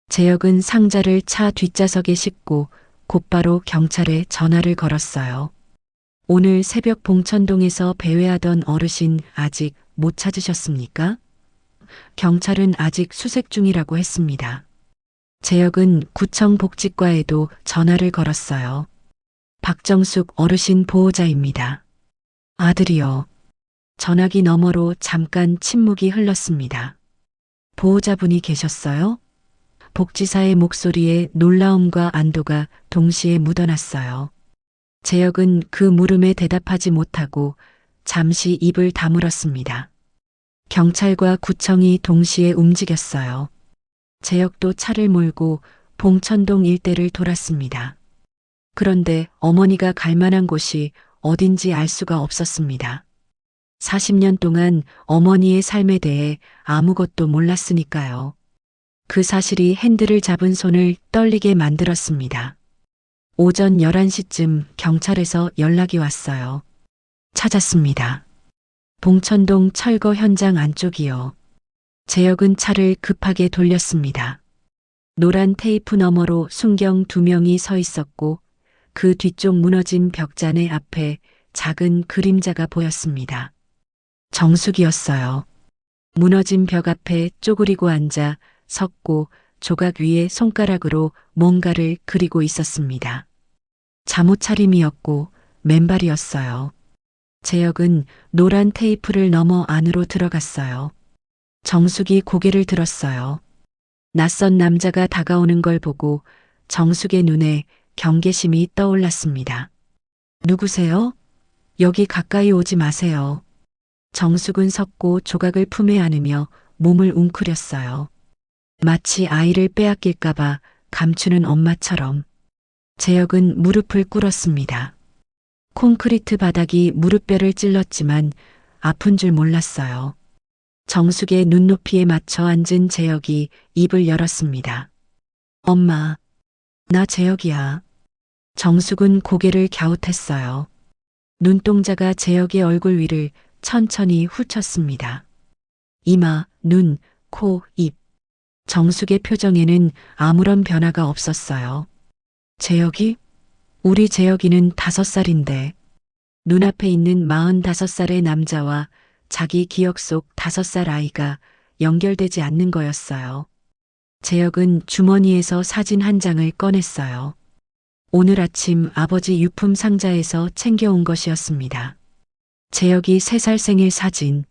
재혁은 상자를 차 뒷좌석에 싣고 곧바로 경찰에 전화를 걸었어요. 오늘 새벽 봉천동에서 배회하던 어르신 아직 못 찾으셨습니까? 경찰은 아직 수색 중이라고 했습니다. 재혁은 구청 복지과에도 전화를 걸었어요. 박정숙 어르신 보호자입니다. 아들이요. 전화기 너머로 잠깐 침묵이 흘렀습니다. 보호자분이 계셨어요? 복지사의 목소리에 놀라움과 안도가 동시에 묻어났어요. 재혁은 그 물음에 대답하지 못하고 잠시 입을 다물었습니다. 경찰과 구청이 동시에 움직였어요. 재혁도 차를 몰고 봉천동 일대를 돌았습니다. 그런데 어머니가 갈 만한 곳이 어딘지 알 수가 없었습니다. 40년 동안 어머니의 삶에 대해 아무것도 몰랐으니까요. 그 사실이 핸들을 잡은 손을 떨리게 만들었습니다. 오전 11시쯤 경찰에서 연락이 왔어요. 찾았습니다. 봉천동 철거 현장 안쪽이요. 재혁은 차를 급하게 돌렸습니다. 노란 테이프 너머로 순경 2명이 서 있었고 그 뒤쪽 무너진 벽잔의 앞에 작은 그림자가 보였습니다. 정숙이었어요. 무너진 벽 앞에 쪼그리고 앉아 섰고 조각 위에 손가락으로 뭔가를 그리고 있었습니다. 잠옷 차림이었고 맨발이었어요. 재혁은 노란 테이프를 넘어 안으로 들어갔어요. 정숙이 고개를 들었어요. 낯선 남자가 다가오는 걸 보고 정숙의 눈에 경계심이 떠올랐습니다. 누구세요? 여기 가까이 오지 마세요. 정숙은 섰고 조각을 품에 안으며 몸을 웅크렸어요. 마치 아이를 빼앗길까봐 감추는 엄마처럼. 재혁은 무릎을 꿇었습니다. 콘크리트 바닥이 무릎뼈를 찔렀지만 아픈 줄 몰랐어요. 정숙의 눈높이에 맞춰 앉은 재혁이 입을 열었습니다. 엄마, 나 재혁이야. 정숙은 고개를 갸웃했어요. 눈동자가 재혁의 얼굴 위를 천천히 훑었습니다. 이마, 눈, 코, 입. 정숙의 표정에는 아무런 변화가 없었어요. 재혁이? 우리 재혁이는 5살인데 눈앞에 있는 45살의 남자와 자기 기억 속 5살 아이가 연결되지 않는 거였어요. 재혁은 주머니에서 사진 한 장을 꺼냈어요. 오늘 아침 아버지 유품 상자에서 챙겨온 것이었습니다. 재혁이 3살 생일 사진.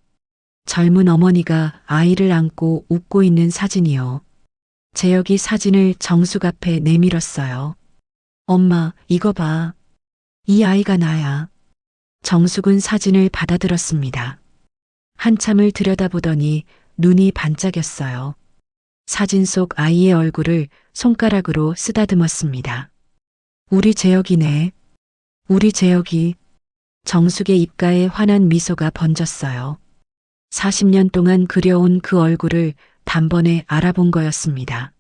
젊은 어머니가 아이를 안고 웃고 있는 사진이요. 재혁이 사진을 정숙 앞에 내밀었어요. 엄마, 이거 봐. 이 아이가 나야. 정숙은 사진을 받아들었습니다. 한참을 들여다보더니 눈이 반짝였어요. 사진 속 아이의 얼굴을 손가락으로 쓰다듬었습니다. 우리 재혁이네. 우리 재혁이. 정숙의 입가에 환한 미소가 번졌어요. 40년 동안 그려온 그 얼굴을 단번에 알아본 거였습니다.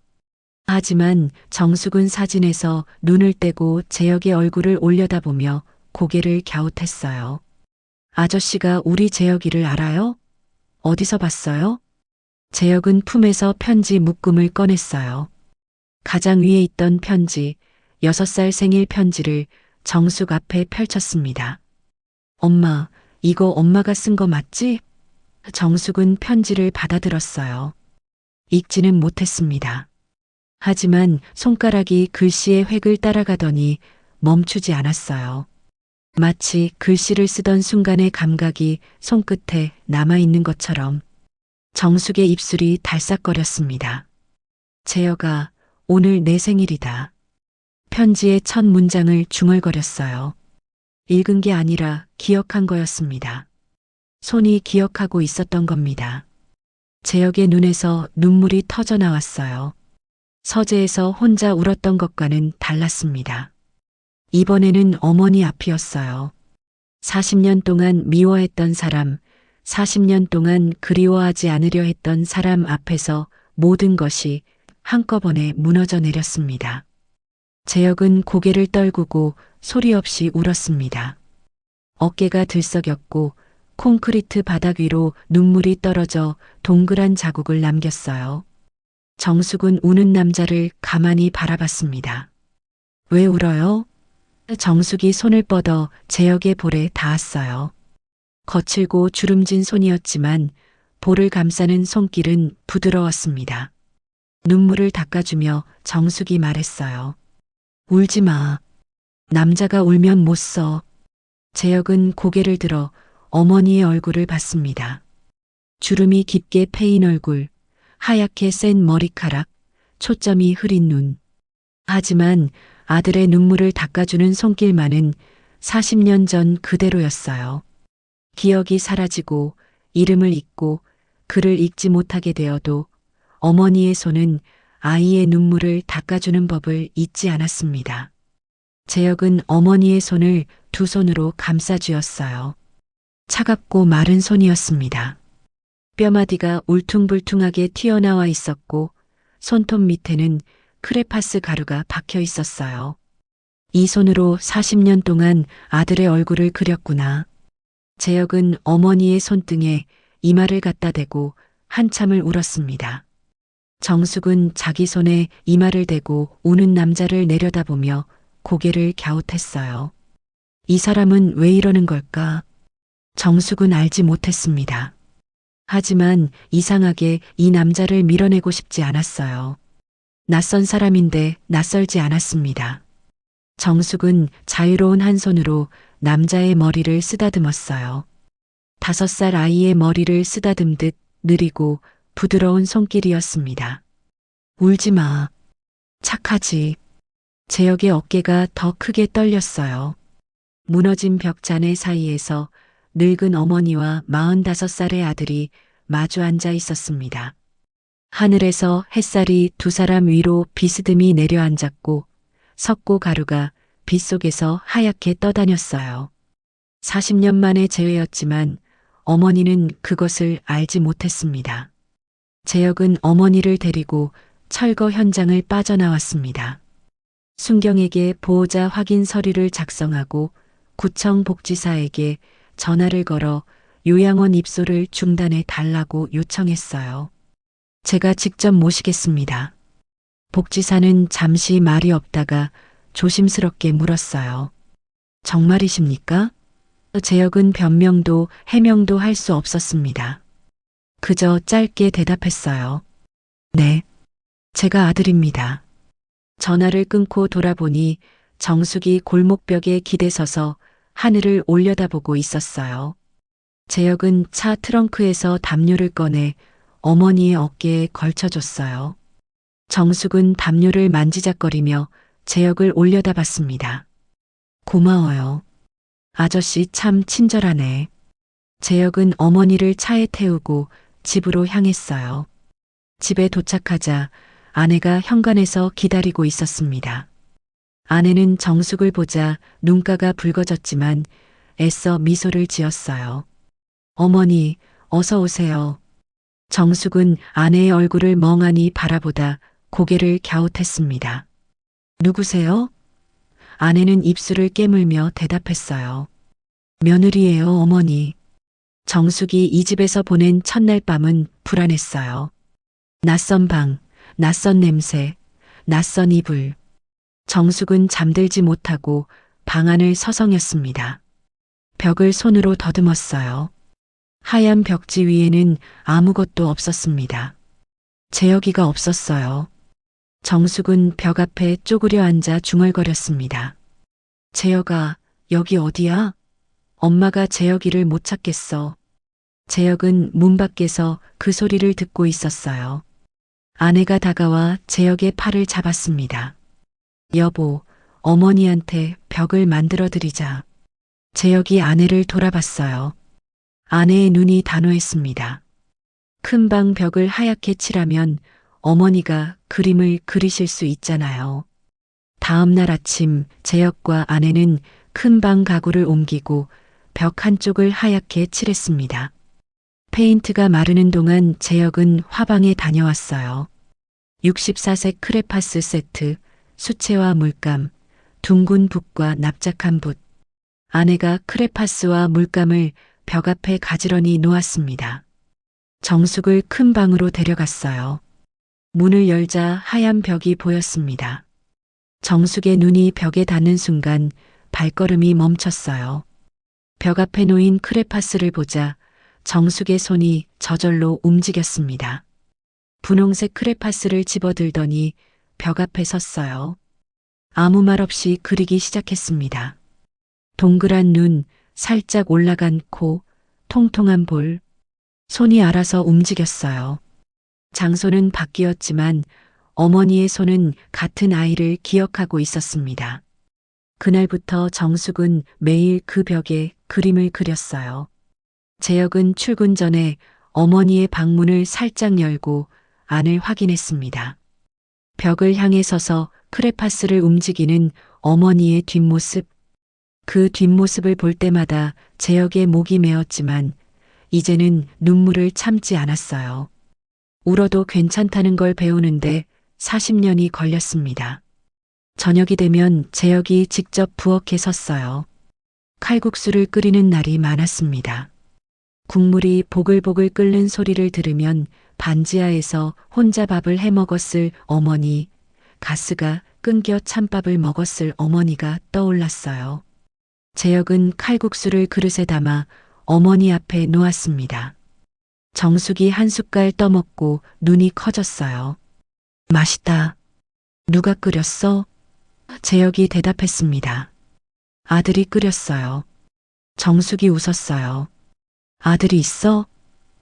하지만 정숙은 사진에서 눈을 떼고 재혁의 얼굴을 올려다보며 고개를 갸웃했어요. 아저씨가 우리 재혁이를 알아요? 어디서 봤어요? 재혁은 품에서 편지 묶음을 꺼냈어요. 가장 위에 있던 편지, 6살 생일 편지를 정숙 앞에 펼쳤습니다. 엄마, 이거 엄마가 쓴 거 맞지? 정숙은 편지를 받아들었어요. 읽지는 못했습니다. 하지만 손가락이 글씨의 획을 따라가더니 멈추지 않았어요. 마치 글씨를 쓰던 순간의 감각이 손끝에 남아있는 것처럼 정숙의 입술이 달싹거렸습니다. 재혁아, 오늘 내 생일이다. 편지의 첫 문장을 중얼거렸어요. 읽은 게 아니라 기억한 거였습니다. 손이 기억하고 있었던 겁니다. 재혁의 눈에서 눈물이 터져 나왔어요. 서재에서 혼자 울었던 것과는 달랐습니다. 이번에는 어머니 앞이었어요. 40년 동안 미워했던 사람, 40년 동안 그리워하지 않으려 했던 사람 앞에서 모든 것이 한꺼번에 무너져 내렸습니다. 재혁은 고개를 떨구고 소리 없이 울었습니다. 어깨가 들썩였고 콘크리트 바닥 위로 눈물이 떨어져 동그란 자국을 남겼어요. 정숙은 우는 남자를 가만히 바라봤습니다. 왜 울어요? 정숙이 손을 뻗어 재혁의 볼에 닿았어요. 거칠고 주름진 손이었지만 볼을 감싸는 손길은 부드러웠습니다. 눈물을 닦아주며 정숙이 말했어요. 울지 마. 남자가 울면 못 써. 재혁은 고개를 들어 어머니의 얼굴을 봤습니다. 주름이 깊게 패인 얼굴, 하얗게 센 머리카락, 초점이 흐린 눈. 하지만 아들의 눈물을 닦아주는 손길만은 40년 전 그대로였어요. 기억이 사라지고 이름을 잊고 글을 읽지 못하게 되어도 어머니의 손은 아이의 눈물을 닦아주는 법을 잊지 않았습니다. 재혁은 어머니의 손을 2손으로 감싸쥐었어요. 차갑고 마른 손이었습니다. 뼈마디가 울퉁불퉁하게 튀어나와 있었고 손톱 밑에는 크레파스 가루가 박혀 있었어요. 이 손으로 40년 동안 아들의 얼굴을 그렸구나. 재혁은 어머니의 손등에 이마를 갖다 대고 한참을 울었습니다. 정숙은 자기 손에 이마를 대고 우는 남자를 내려다보며 고개를 갸웃했어요. 이 사람은 왜 이러는 걸까? 정숙은 알지 못했습니다. 하지만 이상하게 이 남자를 밀어내고 싶지 않았어요. 낯선 사람인데 낯설지 않았습니다. 정숙은 자유로운 한 손으로 남자의 머리를 쓰다듬었어요. 5살 아이의 머리를 쓰다듬듯 느리고 부드러운 손길이었습니다. 울지 마. 착하지. 재혁의 어깨가 더 크게 떨렸어요. 무너진 벽잔해 사이에서 늙은 어머니와 45살의 아들이 마주 앉아 있었습니다. 하늘에서 햇살이 두 사람 위로 비스듬히 내려앉았고 석고 가루가 빗속에서 하얗게 떠다녔어요. 40년 만의 재회였지만 어머니는 그것을 알지 못했습니다. 재혁은 어머니를 데리고 철거 현장을 빠져나왔습니다. 순경에게 보호자 확인 서류를 작성하고 구청 복지사에게 전화를 걸어 요양원 입소를 중단해 달라고 요청했어요. 제가 직접 모시겠습니다. 복지사는 잠시 말이 없다가 조심스럽게 물었어요. 정말이십니까? 재혁은 변명도 해명도 할 수 없었습니다. 그저 짧게 대답했어요. 네, 제가 아들입니다. 전화를 끊고 돌아보니 정숙이 골목벽에 기대서서 하늘을 올려다보고 있었어요. 재혁은 차 트렁크에서 담요를 꺼내 어머니의 어깨에 걸쳐줬어요. 정숙은 담요를 만지작거리며 재혁을 올려다봤습니다. 고마워요. 아저씨 참 친절하네. 재혁은 어머니를 차에 태우고 집으로 향했어요. 집에 도착하자 아내가 현관에서 기다리고 있었습니다. 아내는 정숙을 보자 눈가가 붉어졌지만 애써 미소를 지었어요. 어머니, 어서 오세요. 정숙은 아내의 얼굴을 멍하니 바라보다 고개를 갸웃했습니다. 누구세요? 아내는 입술을 깨물며 대답했어요. 며느리예요, 어머니. 정숙이 이 집에서 보낸 첫날 밤은 불안했어요. 낯선 방, 낯선 냄새, 낯선 이불. 정숙은 잠들지 못하고 방 안을 서성였습니다. 벽을 손으로 더듬었어요. 하얀 벽지 위에는 아무것도 없었습니다. 재혁이가 없었어요. 정숙은 벽 앞에 쪼그려 앉아 중얼거렸습니다. 재혁아, 여기 어디야? 엄마가 재혁이를 못 찾겠어. 재혁은 문 밖에서 그 소리를 듣고 있었어요. 아내가 다가와 재혁의 팔을 잡았습니다. 여보, 어머니한테 벽을 만들어 드리자. 재혁이 아내를 돌아봤어요. 아내의 눈이 단호했습니다. 큰 방 벽을 하얗게 칠하면 어머니가 그림을 그리실 수 있잖아요. 다음 날 아침 재혁과 아내는 큰 방 가구를 옮기고 벽 한쪽을 하얗게 칠했습니다. 페인트가 마르는 동안 재혁은 화방에 다녀왔어요. 64색 크레파스 세트, 수채화 물감, 둥근 붓과 납작한 붓. 아내가 크레파스와 물감을 벽 앞에 가지런히 놓았습니다. 정숙을 큰 방으로 데려갔어요. 문을 열자 하얀 벽이 보였습니다. 정숙의 눈이 벽에 닿는 순간 발걸음이 멈췄어요. 벽 앞에 놓인 크레파스를 보자 정숙의 손이 저절로 움직였습니다. 분홍색 크레파스를 집어들더니 벽 앞에 섰어요. 아무 말 없이 그리기 시작했습니다. 동그란 눈, 살짝 올라간 코, 통통한 볼. 손이 알아서 움직였어요. 장소는 바뀌었지만 어머니의 손은 같은 아이를 기억하고 있었습니다. 그날부터 정숙은 매일 그 벽에 그림을 그렸어요. 재혁은 출근 전에 어머니의 방문을 살짝 열고 안을 확인했습니다. 벽을 향해 서서 크레파스를 움직이는 어머니의 뒷모습. 그 뒷모습을 볼 때마다 재혁의 목이 메었지만 이제는 눈물을 참지 않았어요. 울어도 괜찮다는 걸 배우는데 40년이 걸렸습니다. 저녁이 되면 재혁이 직접 부엌에 섰어요. 칼국수를 끓이는 날이 많았습니다. 국물이 보글보글 끓는 소리를 들으면 반지하에서 혼자 밥을 해 먹었을 어머니, 가스가 끊겨 찬밥을 먹었을 어머니가 떠올랐어요. 재혁은 칼국수를 그릇에 담아 어머니 앞에 놓았습니다. 정숙이 한 숟갈 떠먹고 눈이 커졌어요. 맛있다. 누가 끓였어? 재혁이 대답했습니다. 아들이 끓였어요. 정숙이 웃었어요. 아들이 있어?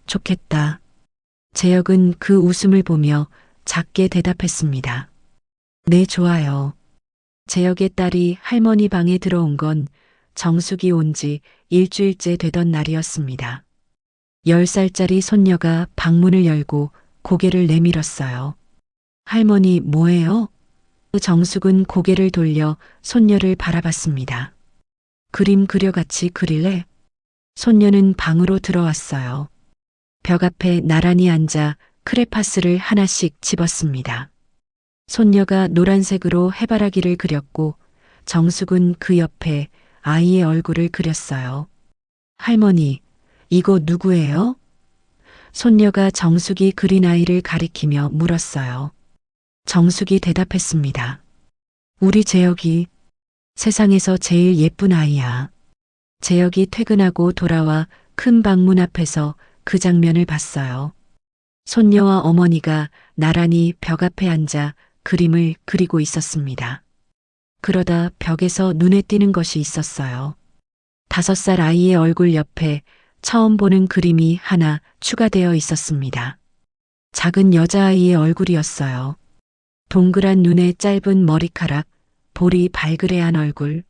좋겠다. 재혁은 그 웃음을 보며 작게 대답했습니다. 네, 좋아요. 재혁의 딸이 할머니 방에 들어온 건 정숙이 온 지 일주일째 되던 날이었습니다. 10살짜리 손녀가 방문을 열고 고개를 내밀었어요. 할머니, 뭐해요? 정숙은 고개를 돌려 손녀를 바라봤습니다. 그림 그려 같이 그릴래? 손녀는 방으로 들어왔어요. 벽 앞에 나란히 앉아 크레파스를 하나씩 집었습니다. 손녀가 노란색으로 해바라기를 그렸고 정숙은 그 옆에 아이의 얼굴을 그렸어요. 할머니, 이거 누구예요? 손녀가 정숙이 그린 아이를 가리키며 물었어요. 정숙이 대답했습니다. 우리 재혁이 세상에서 제일 예쁜 아이야. 재혁이 퇴근하고 돌아와 큰 방문 앞에서 그 장면을 봤어요. 손녀와 어머니가 나란히 벽 앞에 앉아 그림을 그리고 있었습니다. 그러다 벽에서 눈에 띄는 것이 있었어요. 5살 아이의 얼굴 옆에 처음 보는 그림이 하나 추가되어 있었습니다. 작은 여자아이의 얼굴이었어요. 동그란 눈에 짧은 머리카락, 볼이 발그레한 얼굴.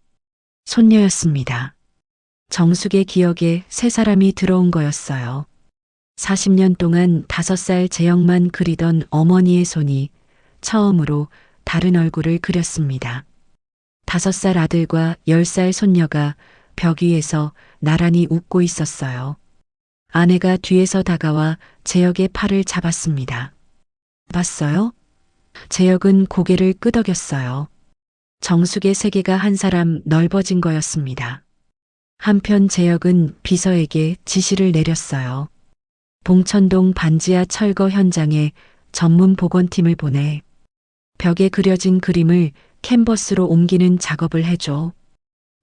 손녀였습니다. 정숙의 기억에 새 사람이 들어온 거였어요. 40년 동안 5살 재혁만 그리던 어머니의 손이 처음으로 다른 얼굴을 그렸습니다. 5살 아들과 10살 손녀가 벽 위에서 나란히 웃고 있었어요. 아내가 뒤에서 다가와 재혁의 팔을 잡았습니다. 봤어요? 재혁은 고개를 끄덕였어요. 정숙의 세계가 한 사람 넓어진 거였습니다. 한편 재혁은 비서에게 지시를 내렸어요. 봉천동 반지하 철거 현장에 전문 복원팀을 보내 벽에 그려진 그림을 캔버스로 옮기는 작업을 해줘.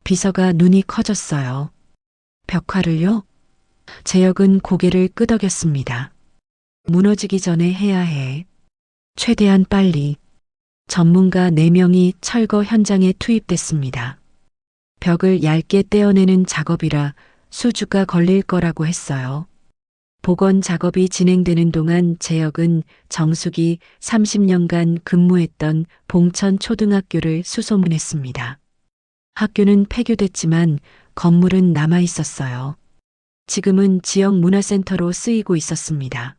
비서가 눈이 커졌어요. 벽화를요? 재혁은 고개를 끄덕였습니다. 무너지기 전에 해야 해. 최대한 빨리. 전문가 4명이 철거 현장에 투입됐습니다. 벽을 얇게 떼어내는 작업이라 수주가 걸릴 거라고 했어요. 복원 작업이 진행되는 동안 재혁은 정숙이 30년간 근무했던 봉천 초등학교를 수소문했습니다. 학교는 폐교됐지만 건물은 남아 있었어요. 지금은 지역 문화센터로 쓰이고 있었습니다.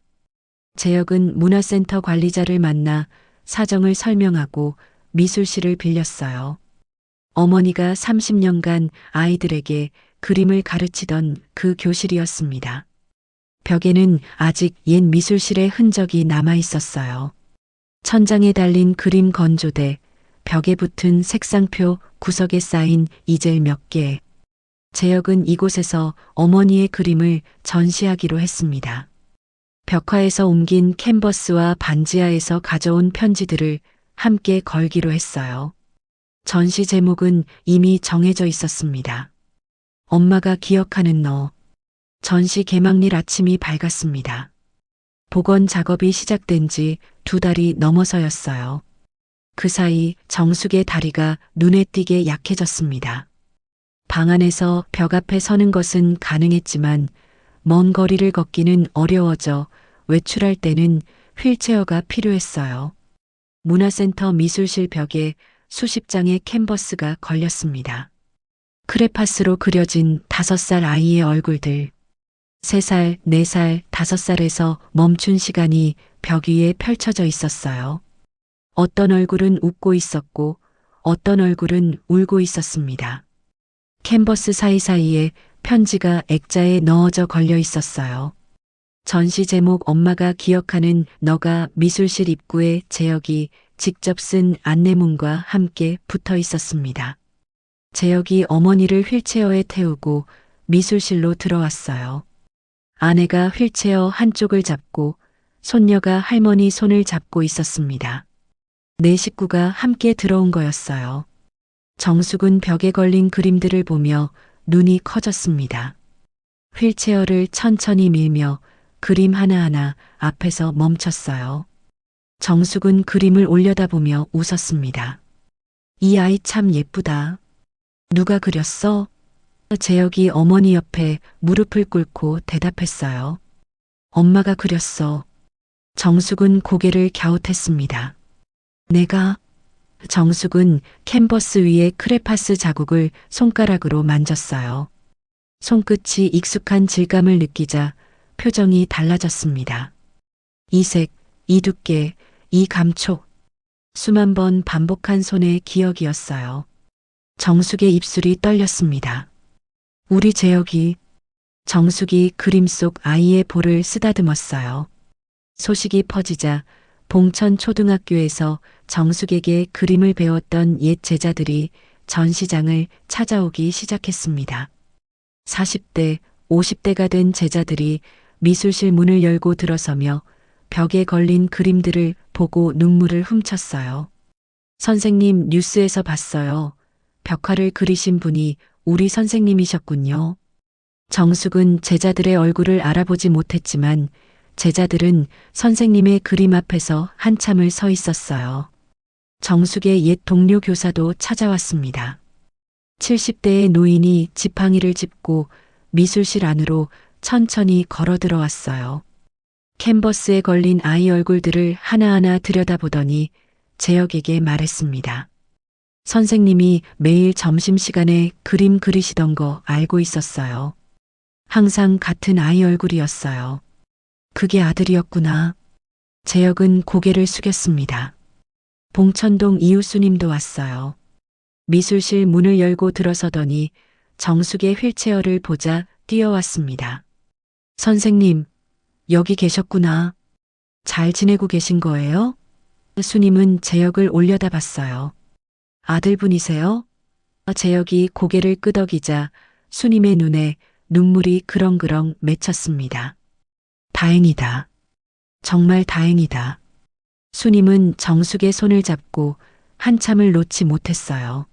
재혁은 문화센터 관리자를 만나 사정을 설명하고 미술실을 빌렸어요. 어머니가 30년간 아이들에게 그림을 가르치던 그 교실이었습니다. 벽에는 아직 옛 미술실의 흔적이 남아 있었어요. 천장에 달린 그림 건조대, 벽에 붙은 색상표, 구석에 쌓인 이젤 몇 개. 재혁은 이곳에서 어머니의 그림을 전시하기로 했습니다. 벽화에서 옮긴 캔버스와 반지하에서 가져온 편지들을 함께 걸기로 했어요. 전시 제목은 이미 정해져 있었습니다. 엄마가 기억하는 너. 전시 개막일 아침이 밝았습니다. 복원 작업이 시작된 지 2달이 넘어서였어요. 그 사이 정숙의 다리가 눈에 띄게 약해졌습니다. 방 안에서 벽 앞에 서는 것은 가능했지만 먼 거리를 걷기는 어려워져 외출할 때는 휠체어가 필요했어요. 문화센터 미술실 벽에 수십 장의 캔버스가 걸렸습니다. 크레파스로 그려진 5살 아이의 얼굴들. 3살, 4살, 5살에서 멈춘 시간이 벽 위에 펼쳐져 있었어요. 어떤 얼굴은 웃고 있었고 어떤 얼굴은 울고 있었습니다. 캔버스 사이사이에 편지가 액자에 넣어져 걸려 있었어요. 전시 제목 엄마가 기억하는 너가 미술실 입구에 재혁이 직접 쓴 안내문과 함께 붙어 있었습니다. 재혁이 어머니를 휠체어에 태우고 미술실로 들어왔어요. 아내가 휠체어 한쪽을 잡고 손녀가 할머니 손을 잡고 있었습니다. 네 식구가 함께 들어온 거였어요. 정숙은 벽에 걸린 그림들을 보며 눈이 커졌습니다. 휠체어를 천천히 밀며 그림 하나하나 앞에서 멈췄어요. 정숙은 그림을 올려다보며 웃었습니다. 이 아이 참 예쁘다. 누가 그렸어? 재혁이 어머니 옆에 무릎을 꿇고 대답했어요. 엄마가 그렸어. 정숙은 고개를 갸웃했습니다. 내가? 정숙은 캔버스 위에 크레파스 자국을 손가락으로 만졌어요. 손끝이 익숙한 질감을 느끼자 표정이 달라졌습니다. 이 색, 이 두께, 이 감촉. 수만 번 반복한 손의 기억이었어요. 정숙의 입술이 떨렸습니다. 우리 재혁이. 정숙이 그림 속 아이의 볼을 쓰다듬었어요. 소식이 퍼지자 봉천 초등학교에서 정숙에게 그림을 배웠던 옛 제자들이 전시장을 찾아오기 시작했습니다. 40대, 50대가 된 제자들이 미술실 문을 열고 들어서며 벽에 걸린 그림들을 보고 눈물을 훔쳤어요. 선생님, 뉴스에서 봤어요. 벽화를 그리신 분이 우리 선생님이셨군요. 정숙은 제자들의 얼굴을 알아보지 못했지만 제자들은 선생님의 그림 앞에서 한참을 서 있었어요. 정숙의 옛 동료 교사도 찾아왔습니다. 70대의 노인이 지팡이를 짚고 미술실 안으로 천천히 걸어 들어왔어요. 캔버스에 걸린 아이 얼굴들을 하나하나 들여다보더니 재혁에게 말했습니다. 선생님이 매일 점심시간에 그림 그리시던 거 알고 있었어요. 항상 같은 아이 얼굴이었어요. 그게 아들이었구나. 재혁은 고개를 숙였습니다. 봉천동 이웃수님도 왔어요. 미술실 문을 열고 들어서더니 정숙의 휠체어를 보자 뛰어왔습니다. 선생님, 여기 계셨구나. 잘 지내고 계신 거예요? 수님은 재혁을 올려다봤어요. 아들분이세요? 재혁이 고개를 끄덕이자 수님의 눈에 눈물이 그렁그렁 맺혔습니다. 다행이다. 정말 다행이다. 수님은 정숙의 손을 잡고 한참을 놓지 못했어요.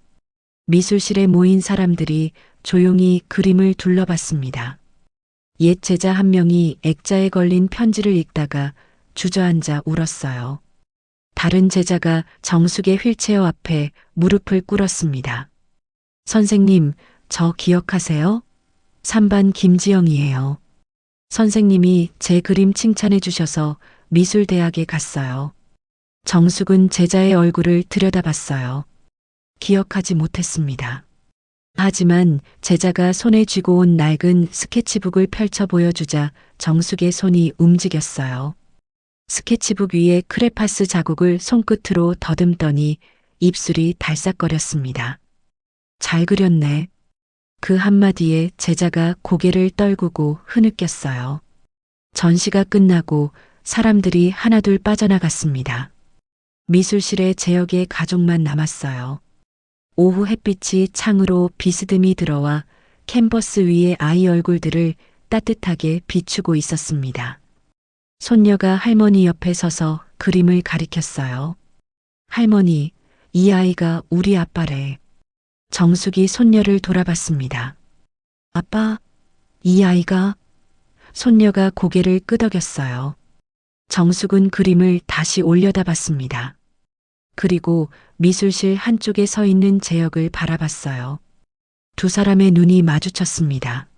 미술실에 모인 사람들이 조용히 그림을 둘러봤습니다. 옛 제자 한 명이 액자에 걸린 편지를 읽다가 주저앉아 울었어요. 다른 제자가 정숙의 휠체어 앞에 무릎을 꿇었습니다. 선생님, 저 기억하세요? 3반 김지영이에요. 선생님이 제 그림 칭찬해 주셔서 미술대학에 갔어요. 정숙은 제자의 얼굴을 들여다봤어요. 기억하지 못했습니다. 하지만 제자가 손에 쥐고 온 낡은 스케치북을 펼쳐 보여주자 정숙의 손이 움직였어요. 스케치북 위에 크레파스 자국을 손끝으로 더듬더니 입술이 달싹거렸습니다. 잘 그렸네. 그 한마디에 제자가 고개를 떨구고 흐느꼈어요. 전시가 끝나고 사람들이 하나둘 빠져나갔습니다. 미술실에 재혁의 가족만 남았어요. 오후 햇빛이 창으로 비스듬히 들어와 캔버스 위의 아이 얼굴들을 따뜻하게 비추고 있었습니다. 손녀가 할머니 옆에 서서 그림을 가리켰어요. 할머니, 이 아이가 우리 아빠래. 정숙이 손녀를 돌아봤습니다. 아빠, 이 아이가? 손녀가 고개를 끄덕였어요. 정숙은 그림을 다시 올려다봤습니다. 그리고 미술실 한쪽에 서 있는 재혁을 바라봤어요. 두 사람의 눈이 마주쳤습니다.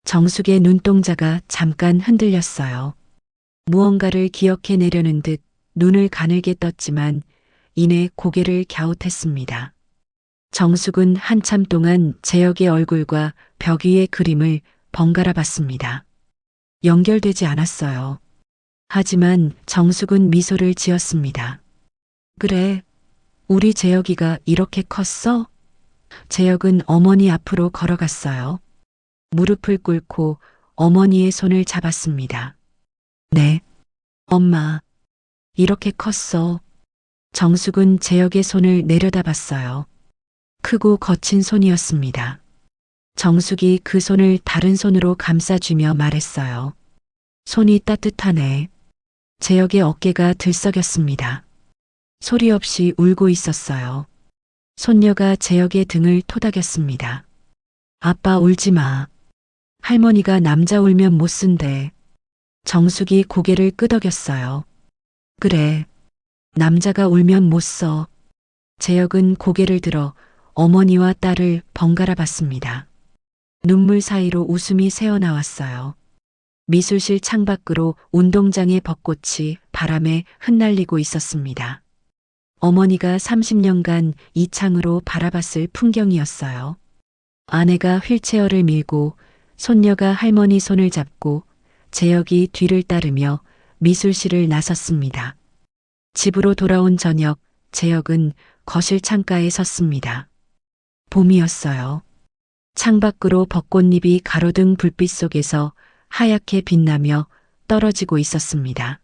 정숙의 눈동자가 잠깐 흔들렸어요. 무언가를 기억해내려는 듯 눈을 가늘게 떴지만 이내 고개를 갸웃했습니다. 정숙은 한참 동안 재혁의 얼굴과 벽 위의 그림을 번갈아 봤습니다. 연결되지 않았어요. 하지만 정숙은 미소를 지었습니다. 그래, 우리 재혁이가 이렇게 컸어? 재혁은 어머니 앞으로 걸어갔어요. 무릎을 꿇고 어머니의 손을 잡았습니다. 네, 엄마, 이렇게 컸어. 정숙은 재혁의 손을 내려다봤어요. 크고 거친 손이었습니다. 정숙이 그 손을 다른 손으로 감싸주며 말했어요. 손이 따뜻하네. 재혁의 어깨가 들썩였습니다. 소리 없이 울고 있었어요. 손녀가 재혁의 등을 토닥였습니다. 아빠 울지 마. 할머니가 남자 울면 못 쓴대. 정숙이 고개를 끄덕였어요. 그래. 남자가 울면 못 써. 재혁은 고개를 들어 어머니와 딸을 번갈아 봤습니다. 눈물 사이로 웃음이 새어나왔어요. 미술실 창밖으로 운동장의 벚꽃이 바람에 흩날리고 있었습니다. 어머니가 30년간 이 창으로 바라봤을 풍경이었어요. 아내가 휠체어를 밀고 손녀가 할머니 손을 잡고 재혁이 뒤를 따르며 미술실을 나섰습니다. 집으로 돌아온 저녁, 재혁은 거실 창가에 섰습니다. 봄이었어요. 창밖으로 벚꽃잎이 가로등 불빛 속에서 하얗게 빛나며 떨어지고 있었습니다.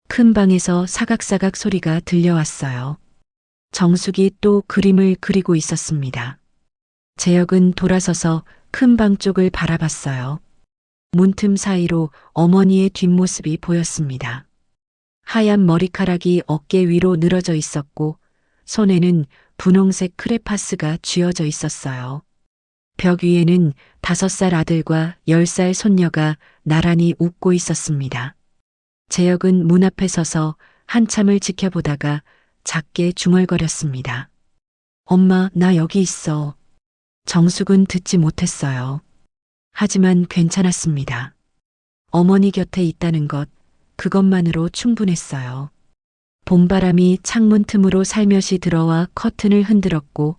큰 방에서 사각사각 소리가 들려왔어요. 정숙이 또 그림을 그리고 있었습니다. 재혁은 돌아서서 큰 방 쪽을 바라봤어요. 문틈 사이로 어머니의 뒷모습이 보였습니다. 하얀 머리카락이 어깨 위로 늘어져 있었고 손에는 분홍색 크레파스가 쥐어져 있었어요. 벽 위에는 5살 아들과 10살 손녀가 나란히 웃고 있었습니다. 재혁은 문 앞에 서서 한참을 지켜보다가 작게 중얼거렸습니다. 엄마, 나 여기 있어. 정숙은 듣지 못했어요. 하지만 괜찮았습니다. 어머니 곁에 있다는 것, 그것만으로 충분했어요. 봄바람이 창문 틈으로 살며시 들어와 커튼을 흔들었고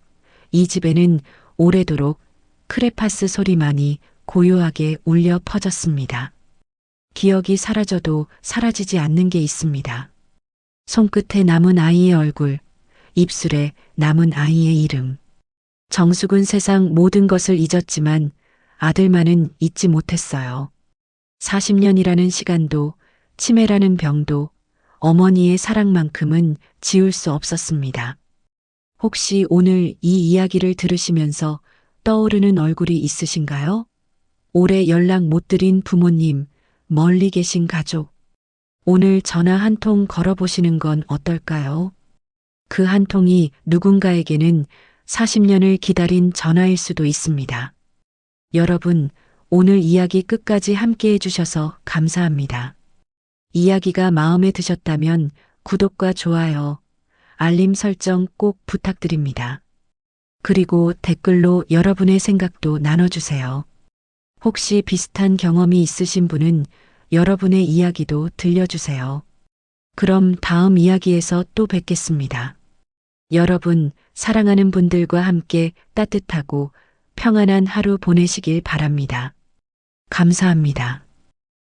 이 집에는 오래도록 크레파스 소리만이 고요하게 울려 퍼졌습니다. 기억이 사라져도 사라지지 않는 게 있습니다. 손끝에 남은 아이의 얼굴, 입술에 남은 아이의 이름. 정숙은 세상 모든 것을 잊었지만 아들만은 잊지 못했어요. 40년이라는 시간도 치매라는 병도 어머니의 사랑만큼은 지울 수 없었습니다. 혹시 오늘 이 이야기를 들으시면서 떠오르는 얼굴이 있으신가요? 오래 연락 못 드린 부모님, 멀리 계신 가족. 오늘 전화 한 통 걸어보시는 건 어떨까요? 그 한 통이 누군가에게는 40년을 기다린 전화일 수도 있습니다. 여러분, 오늘 이야기 끝까지 함께 해주셔서 감사합니다. 이야기가 마음에 드셨다면 구독과 좋아요, 알림 설정 꼭 부탁드립니다. 그리고 댓글로 여러분의 생각도 나눠주세요. 혹시 비슷한 경험이 있으신 분은 여러분의 이야기도 들려주세요. 그럼 다음 이야기에서 또 뵙겠습니다. 여러분, 사랑하는 분들과 함께 따뜻하고 평안한 하루 보내시길 바랍니다. 감사합니다.